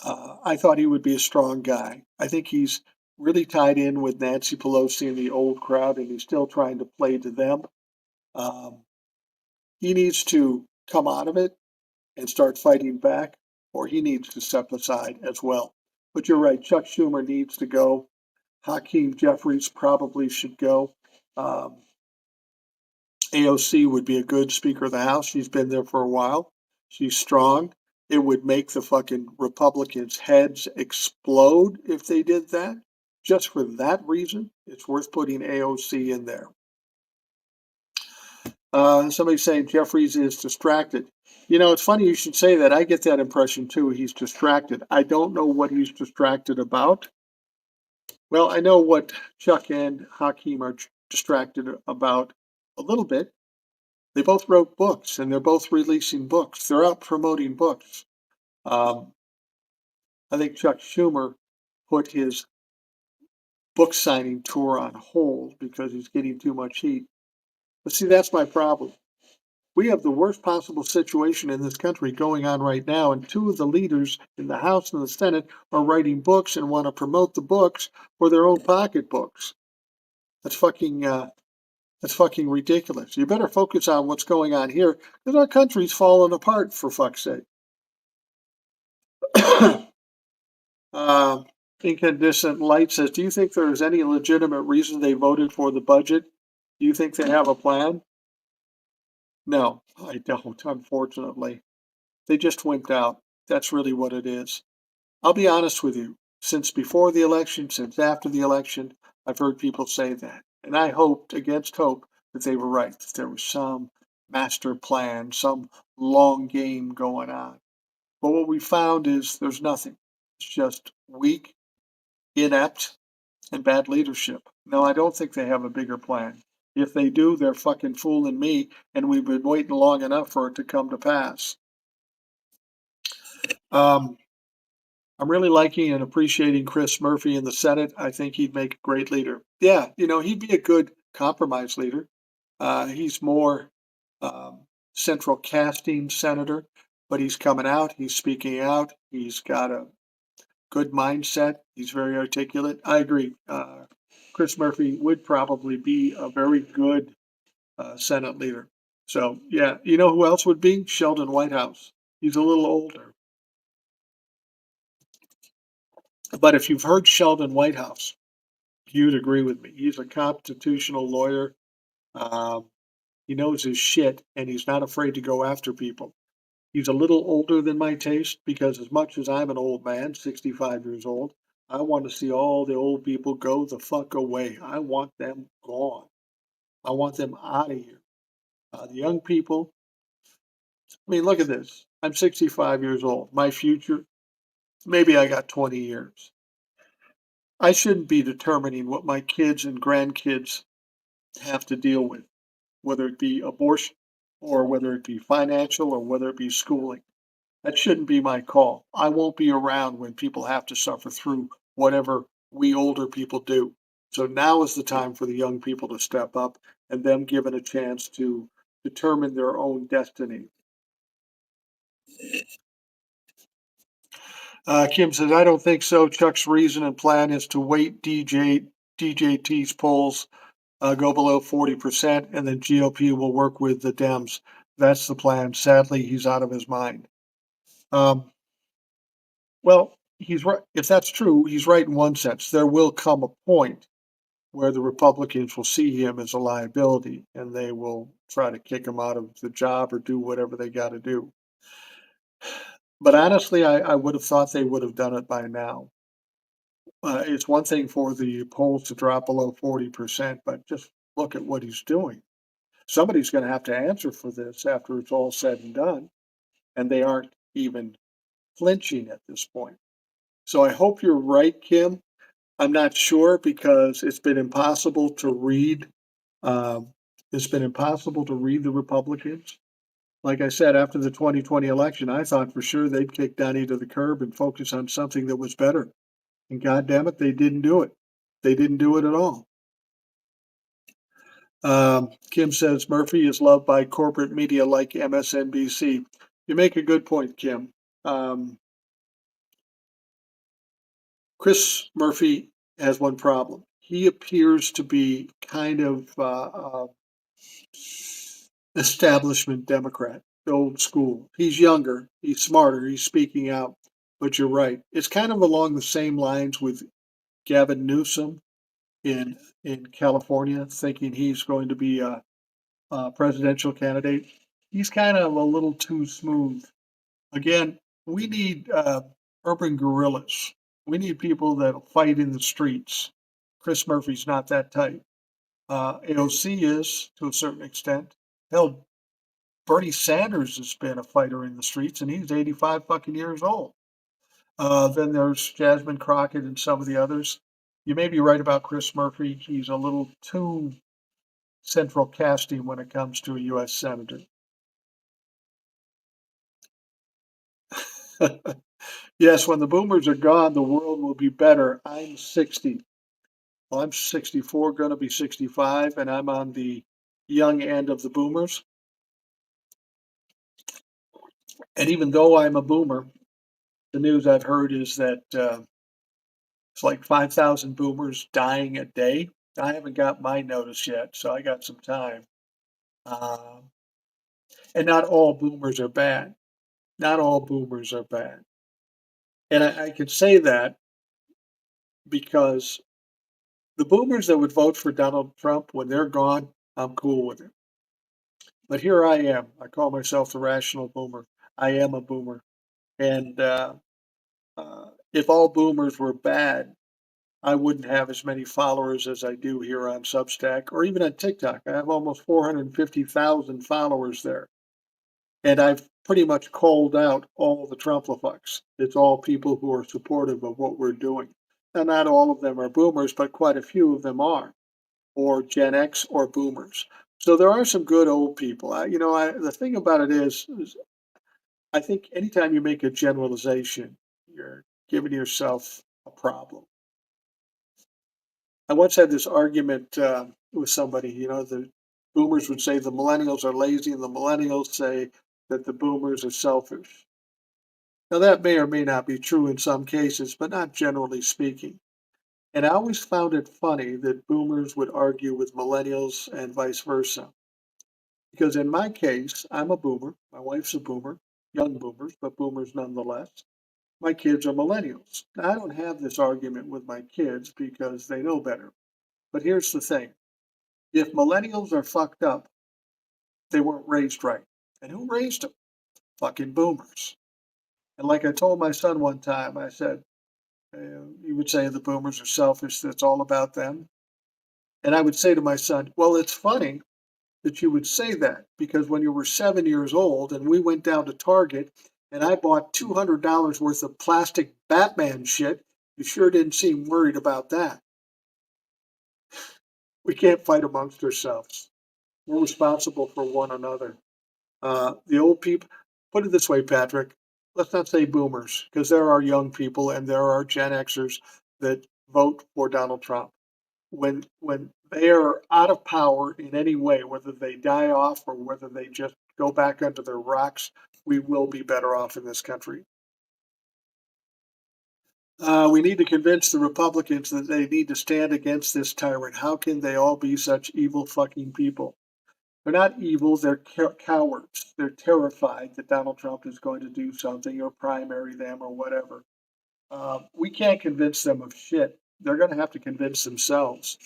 I thought he would be a strong guy. I think he's really tied in with Nancy Pelosi and the old crowd, and he's still trying to play to them. Um, he needs to come out of it and start fighting back, or he needs to step aside as well. But you're right, Chuck Schumer needs to go. Hakeem Jeffries probably should go. Um, AOC would be a good Speaker of the House. She's been there for a while. She's strong. It would make the fucking Republicans' heads explode if they did that. Just for that reason, it's worth putting AOC in there. Somebody's saying Jeffries is distracted. You know, it's funny you should say that. I get that impression too. He's distracted. I don't know what he's distracted about. Well, I know what Chuck and Hakeem are distracted about a little bit. They both wrote books and they're both releasing books. They're out promoting books. Um, I think Chuck Schumer put his book signing tour on hold because he's getting too much heat. But see, that's my problem. We have the worst possible situation in this country going on right now, and two of the leaders in the House and the Senate are writing books and want to promote the books for their own pocketbooks. That's fucking ridiculous. You better focus on what's going on here because our country's falling apart, for fuck's sake. uh, Incandescent Light says, do you think there is any legitimate reason they voted for the budget? Do you think they have a plan? No, I don't, unfortunately. They just wimped out. That's really what it is. I'll be honest with you. Since before the election, since after the election, I've heard people say that. And I hoped, against hope, that they were right, that there was some master plan, some long game going on. But what we found is there's nothing. It's just weak, inept, and bad leadership. No, I don't think they have a bigger plan. If they do, they're fucking fooling me, and we've been waiting long enough for it to come to pass. Um, I'm really liking and appreciating Chris Murphy in the Senate. I think he'd make a great leader. Yeah, he'd be a good compromise leader. He's more central casting senator, but he's coming out. He's speaking out. He's got a good mindset. He's very articulate. I agree. Chris Murphy would probably be a very good Senate leader. So, yeah, you know who else would be? Sheldon Whitehouse. He's a little older. But if you've heard Sheldon Whitehouse, you'd agree with me. He's a constitutional lawyer. Um, he knows his shit, and he's not afraid to go after people. He's a little older than my taste because, as much as I'm an old man, 65 years old, I want to see all the old people go the fuck away. I want them gone. I want them out of here. The young people, I mean, look at this. I'm 65 years old. My future, maybe I got 20 years. I shouldn't be determining what my kids and grandkids have to deal with, whether it be abortion or whether it be financial or whether it be schooling. That shouldn't be my call. I won't be around when people have to suffer through whatever we older people do. So now is the time for the young people to step up and them given a chance to determine their own destiny. Kim says, I don't think so. Chuck's reason and plan is to wait DJT's polls go below 40%, and then GOP will work with the Dems. That's the plan. Sadly, he's out of his mind. Um, well, he's right. If that's true, he's right in one sense. There will come a point where the Republicans will see him as a liability and they will try to kick him out of the job or do whatever they got to do. But honestly, I would have thought they would have done it by now. It's one thing for the polls to drop below 40%, but just look at what he's doing. Somebody's going to have to answer for this after it's all said and done, and they aren't even flinching at this point. So I hope you're right, Kim. I'm not sure because it's been impossible to read. Um, it's been impossible to read the Republicans. Like I said, after the 2020 election, I thought for sure they'd kick Donnie to the curb and focus on something that was better. And God damn it, they didn't do it. They didn't do it at all. Kim says Murphy is loved by corporate media like MSNBC. You make a good point, Kim. Um, Chris Murphy has one problem. He appears to be kind of establishment Democrat, old school. He's younger, he's smarter, he's speaking out. But you're right. It's kind of along the same lines with Gavin Newsom in California, thinking he's going to be a presidential candidate. He's kind of a little too smooth. Again, we need urban guerrillas. We need people that'll fight in the streets. Chris Murphy's not that type. AOC is to a certain extent. Hell, Bernie Sanders has been a fighter in the streets, and he's 85 fucking years old. Then there's Jasmine Crockett and some of the others. You may be right about Chris Murphy. He's a little too central casting when it comes to a U.S. senator. Yes, when the boomers are gone, the world will be better. I'm 60. Well, I'm 64, going to be 65, and I'm on the young end of the boomers. And even though I'm a boomer, the news I've heard is that it's like 5,000 boomers dying a day. I haven't got my notice yet, so I got some time. Uh, and not all boomers are bad. Not all boomers are bad. And I can say that because the boomers that would vote for Donald Trump, when they're gone, I'm cool with it. But here I am. I call myself the rational boomer. I am a boomer. And if all boomers were bad, I wouldn't have as many followers as I do here on Substack or even on TikTok. I have almost 450,000 followers there. And I've pretty much called out all the Trumplafucks. It's all people who are supportive of what we're doing. Now, not all of them are boomers, but quite a few of them are, or Gen X or boomers. So there are some good old people. The thing about it is I think anytime you make a generalization, you're giving yourself a problem. I once had this argument with somebody. The boomers would say the millennials are lazy, and the millennials say that the boomers are selfish. Now, that may or may not be true in some cases, but not generally speaking. And I always found it funny that boomers would argue with millennials and vice versa. Because in my case, I'm a boomer, my wife's a boomer, young boomers, but boomers nonetheless. My kids are millennials. Now, I don't have this argument with my kids because they know better. But here's the thing. If millennials are fucked up, they weren't raised right. And who raised them? Fucking boomers. And like I told my son one time, I said, You would say the boomers are selfish. That's all about them. And I would say to my son, well, it's funny that you would say that because when you were 7 years old and we went down to Target and I bought $200 worth of plastic Batman shit, you sure didn't seem worried about that. We can't fight amongst ourselves. We're responsible for one another. The old people, put it this way, Patrick, let's not say boomers, because there are young people and there are Gen Xers that vote for Donald Trump. When they are out of power in any way, whether they die off or whether they just go back under their rocks, we will be better off in this country. We need to convince the Republicans that they need to stand against this tyrant. How can they all be such evil fucking people? They're not evil, they're cowards. They're terrified that Donald Trump is going to do something or primary them or whatever. We can't convince them of shit. They're going to have to convince themselves.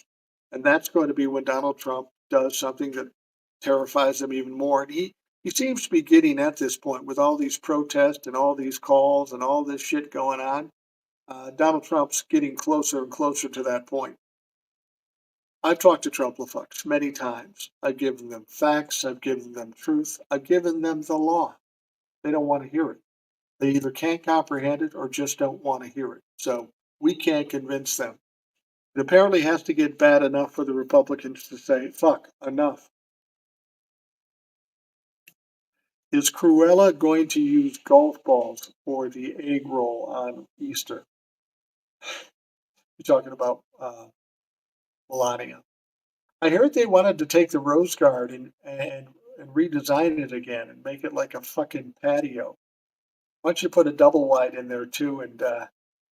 And that's going to be when Donald Trump does something that terrifies them even more. And he seems to be getting at this point with all these protests and all these calls and all this shit going on. Donald Trump's getting closer and closer to that point. I've talked to Trump-fucks many times. I've given them facts. I've given them truth. I've given them the law. They don't want to hear it. They either can't comprehend it or just don't want to hear it. So we can't convince them. It apparently has to get bad enough for the Republicans to say, fuck, enough. Is Cruella going to use golf balls for the egg roll on Easter? You're talking about Melania. I heard they wanted to take the Rose Garden and redesign it again and make it like a fucking patio. Why don't you put a double wide in there too and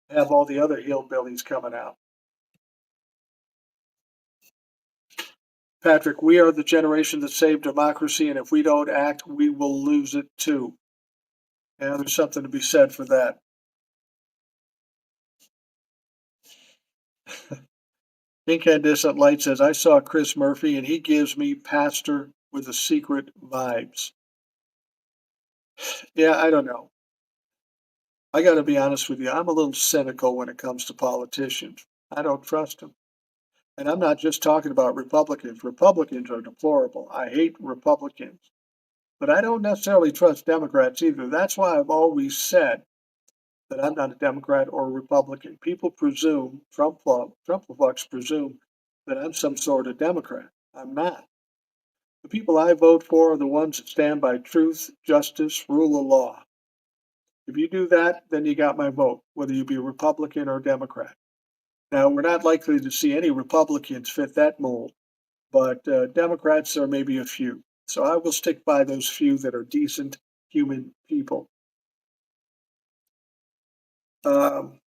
have all the other hillbillies coming out? Patrick, we are the generation that saved democracy, and if we don't act, we will lose it too. Yeah, there's something to be said for that. Incandescent Light says, I saw Chris Murphy and he gives me pastor with a secret vibes. Yeah, I don't know. I got to be honest with you. I'm a little cynical when it comes to politicians. I don't trust them. And I'm not just talking about Republicans. Republicans are deplorable. I hate Republicans. But I don't necessarily trust Democrats either. That's why I've always said that I'm not a Democrat or a Republican. People presume, Trump-fucks presume that I'm some sort of Democrat. I'm not. The people I vote for are the ones that stand by truth, justice, rule of law. If you do that, then you got my vote, whether you be Republican or Democrat. Now, we're not likely to see any Republicans fit that mold, but Democrats are maybe a few. So I will stick by those few that are decent human people. Um,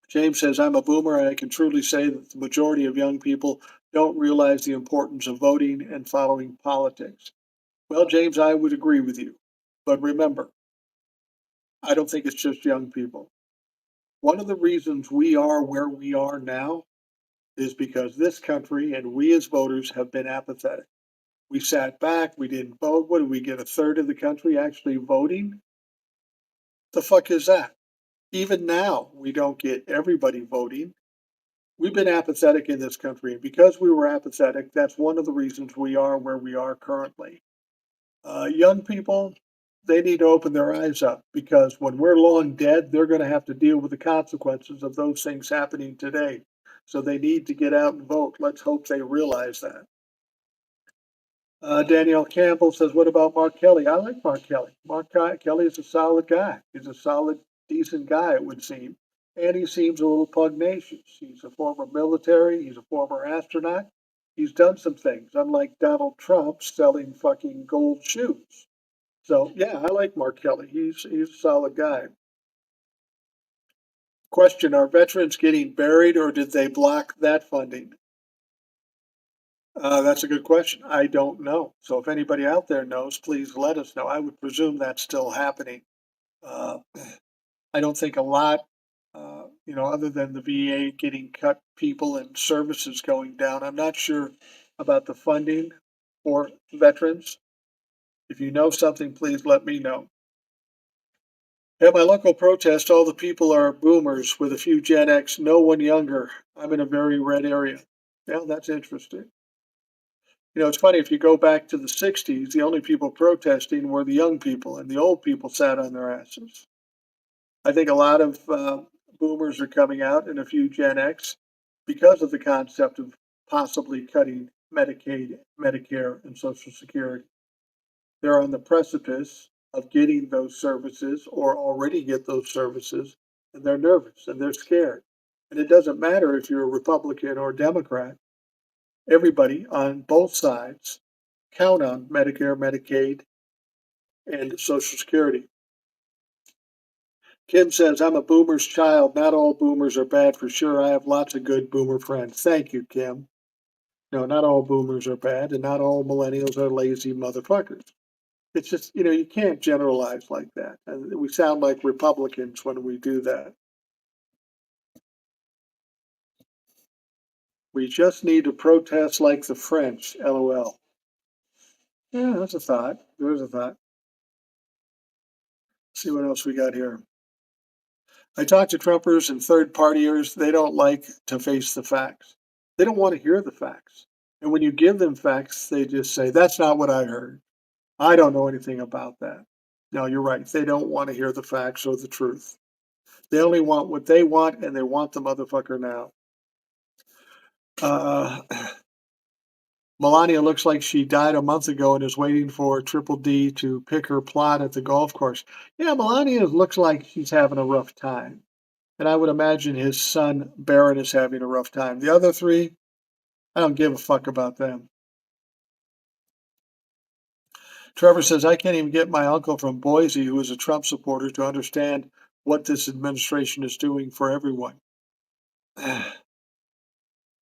James says, I'm a boomer and I can truly say that the majority of young people don't realize the importance of voting and following politics. Well, James, I would agree with you. But remember, I don't think it's just young people. One of the reasons we are where we are now is because this country and we as voters have been apathetic. We sat back, we didn't vote. What did we get? A third of the country actually voting? The fuck is that? Even now, we don't get everybody voting. We've been apathetic in this country. And because we were apathetic, that's one of the reasons we are where we are currently. Young people, they need to open their eyes up because when we're long dead, they're going to have to deal with the consequences of those things happening today. So they need to get out and vote. Let's hope they realize that. Danielle Campbell says, what about Mark Kelly? I like Mark Kelly. Kelly is a solid guy. He's a solid, decent guy, it would seem. And he seems a little pugnacious. He's a former military. He's a former astronaut. He's done some things, unlike Donald Trump selling fucking gold shoes. So, yeah, I like Mark Kelly. He's a solid guy. Question, are veterans getting buried or did they block that funding? That's a good question. I don't know. So if anybody out there knows, please let us know. I would presume that's still happening. Uh, I don't think a lot, other than the VA getting cut people and services going down. I'm not sure about the funding for veterans. If you know something, please let me know. At my local protest, all the people are boomers with a few Gen X, no one younger. I'm in a very red area. Yeah, that's interesting. It's funny, if you go back to the 60s, the only people protesting were the young people, and the old people sat on their asses. I think a lot of boomers are coming out and a few Gen X because of the concept of possibly cutting Medicaid, Medicare, and Social Security. They're on the precipice of getting those services or already get those services, and they're nervous and they're scared. And it doesn't matter if you're a Republican or Democrat, everybody on both sides count on Medicare, Medicaid, and Social Security. Kim says, I'm a boomer's child. Not all boomers are bad for sure. I have lots of good boomer friends. Thank you, Kim. No, not all boomers are bad, and not all millennials are lazy motherfuckers. It's just, you can't generalize like that. And we sound like Republicans when we do that. We just need to protest like the French, LOL. Yeah, that's a thought. There's a thought. See what else we got here. I talk to Trumpers and third partiers. They don't like to face the facts. They don't want to hear the facts. And when you give them facts, they just say, that's not what I heard. I don't know anything about that. No, you're right. They don't want to hear the facts or the truth. They only want what they want, and they want the motherfucker now. Uh, Melania looks like she died a month ago and is waiting for Triple D to pick her plot at the golf course. Yeah, Melania looks like she's having a rough time. And I would imagine his son, Barron, is having a rough time. The other three, I don't give a fuck about them. Trevor says, I can't even get my uncle from Boise, who is a Trump supporter, to understand what this administration is doing for everyone.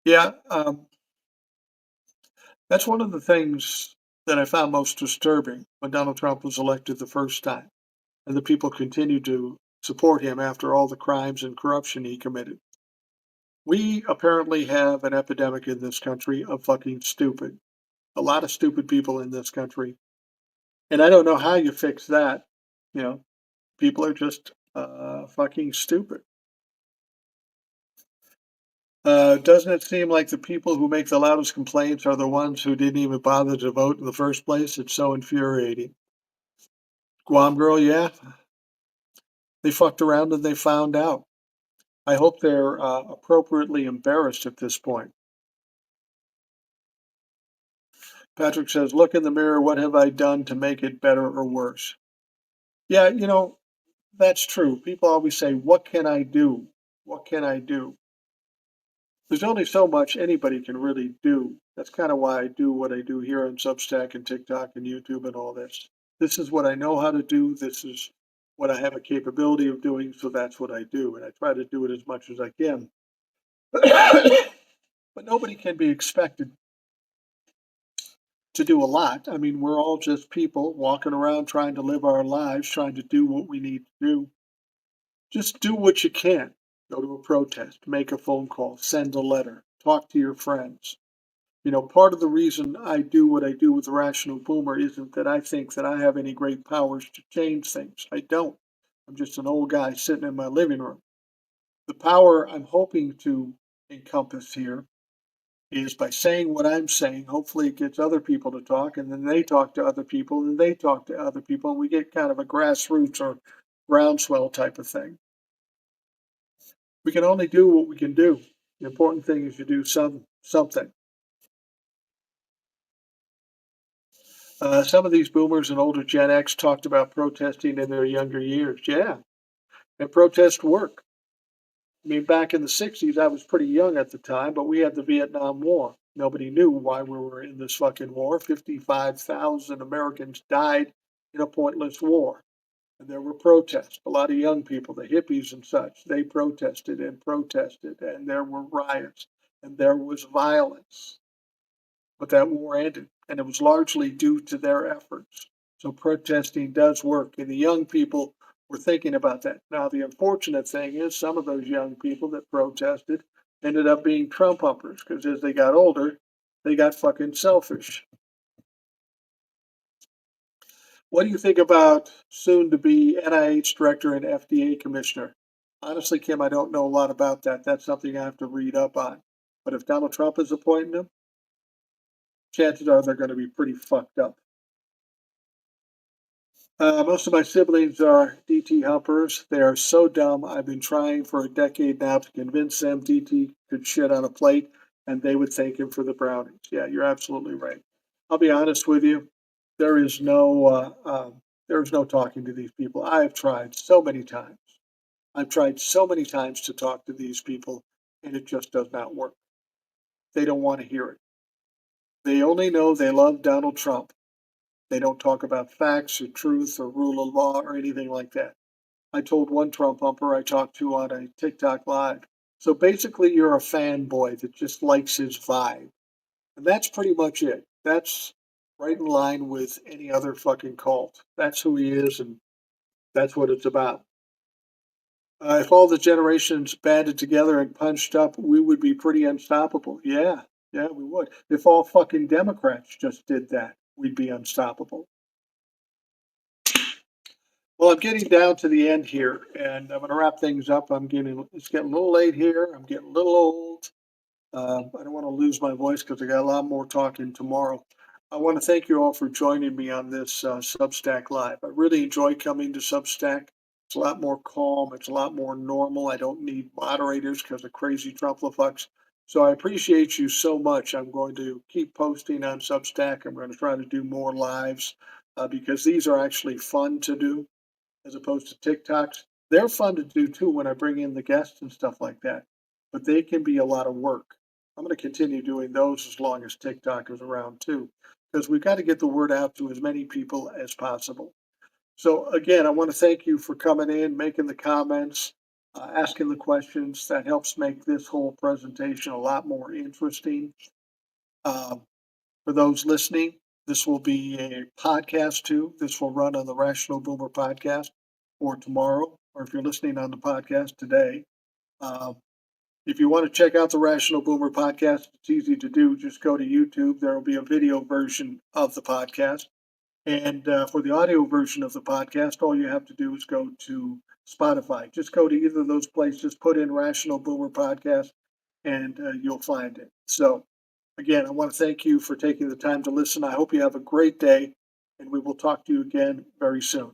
Yeah, that's one of the things that I found most disturbing when Donald Trump was elected the first time, and the people continued to support him after all the crimes and corruption he committed. We apparently have an epidemic in this country of fucking stupid. A lot of stupid people in this country. And I don't know how you fix that. You know, people are just fucking stupid. Doesn't it seem like the people who make the loudest complaints are the ones who didn't even bother to vote in the first place? It's so infuriating. Guam girl, yeah, they fucked around and they found out. I hope they're appropriately embarrassed at this point. Patrick says, look in the mirror. What have I done to make it better or worse? Yeah, that's true. People always say, what can I do? What can I do? There's only so much anybody can really do. That's kind of why I do what I do here on Substack and TikTok and YouTube and all this. This is what I know how to do. This is what I have a capability of doing. So that's what I do. And I try to do it as much as I can. But nobody can be expected to do a lot. I mean, we're all just people walking around trying to live our lives, trying to do what we need to do. Just do what you can. Go to a protest, make a phone call, send a letter, talk to your friends. Part of the reason I do what I do with the Rational Boomer isn't that I think that I have any great powers to change things. I don't. I'm just an old guy sitting in my living room. The power I'm hoping to encompass here is by saying what I'm saying. Hopefully, it gets other people to talk, and then they talk to other people, and they talk to other people, and we get kind of a grassroots or groundswell type of thing. We can only do what we can do. The important thing is you do something. Some of these boomers and older Gen X talked about protesting in their younger years. Yeah, and protest work. I mean, back in the 60s, I was pretty young at the time, but we had the Vietnam War. Nobody knew why we were in this fucking war. 55,000 Americans died in a pointless war. And there were protests. A lot of young people, the hippies and such, they protested and protested, and there were riots, and there was violence. But that war ended, and it was largely due to their efforts. So protesting does work, and the young people were thinking about that. Now, the unfortunate thing is some of those young people that protested ended up being Trump uppers, because as they got older, they got fucking selfish. What do you think about soon to be NIH director and FDA commissioner? Honestly, Kim, I don't know a lot about that. That's something I have to read up on. But if Donald Trump is appointing him, chances are they're going to be pretty fucked up. Most of my siblings are DT humpers. They are so dumb. I've been trying for a decade now to convince them DT could shit on a plate and they would thank him for the brownies. Yeah, you're absolutely right. I'll be honest with you. There is no, there is no talking to these people. I have tried so many times. I've tried so many times to talk to these people, and it just does not work. They don't want to hear it. They only know they love Donald Trump. They don't talk about facts or truth or rule of law or anything like that. I told one Trump humper I talked to on a TikTok live. So basically, you're a fanboy that just likes his vibe. And that's pretty much it. That's right in line with any other fucking cult. That's who he is, and that's what it's about. If all the generations banded together and punched up, we would be pretty unstoppable. Yeah, yeah, we would. If all fucking Democrats just did that, we'd be unstoppable. Well, I'm getting down to the end here, and I'm going to wrap things up. It's getting a little late here. I'm getting a little old. I don't want to lose my voice because I got a lot more talking tomorrow. I want to thank you all for joining me on this Substack Live. I really enjoy coming to Substack. It's a lot more calm. It's a lot more normal. I don't need moderators because of crazy Trumplefucks. So I appreciate you so much. I'm going to keep posting on Substack. I'm going to try to do more lives because these are actually fun to do as opposed to TikToks. They're fun to do too when I bring in the guests and stuff like that, but they can be a lot of work. I'm going to continue doing those as long as TikTok is around too, because we've got to get the word out to as many people as possible. So again, I want to thank you for coming in, making the comments, asking the questions. That helps make this whole presentation a lot more interesting. Um, for those listening, this will be a podcast too. This will run on the Rational Boomer podcast or tomorrow, or if you're listening on the podcast today. Um, if you want to check out the Rational Boomer podcast, it's easy to do. Just go to YouTube. There will be a video version of the podcast. And for the audio version of the podcast, all you have to do is go to Spotify. Just go to either of those places, put in Rational Boomer podcast, and you'll find it. So, again, I want to thank you for taking the time to listen. I hope you have a great day, and we will talk to you again very soon.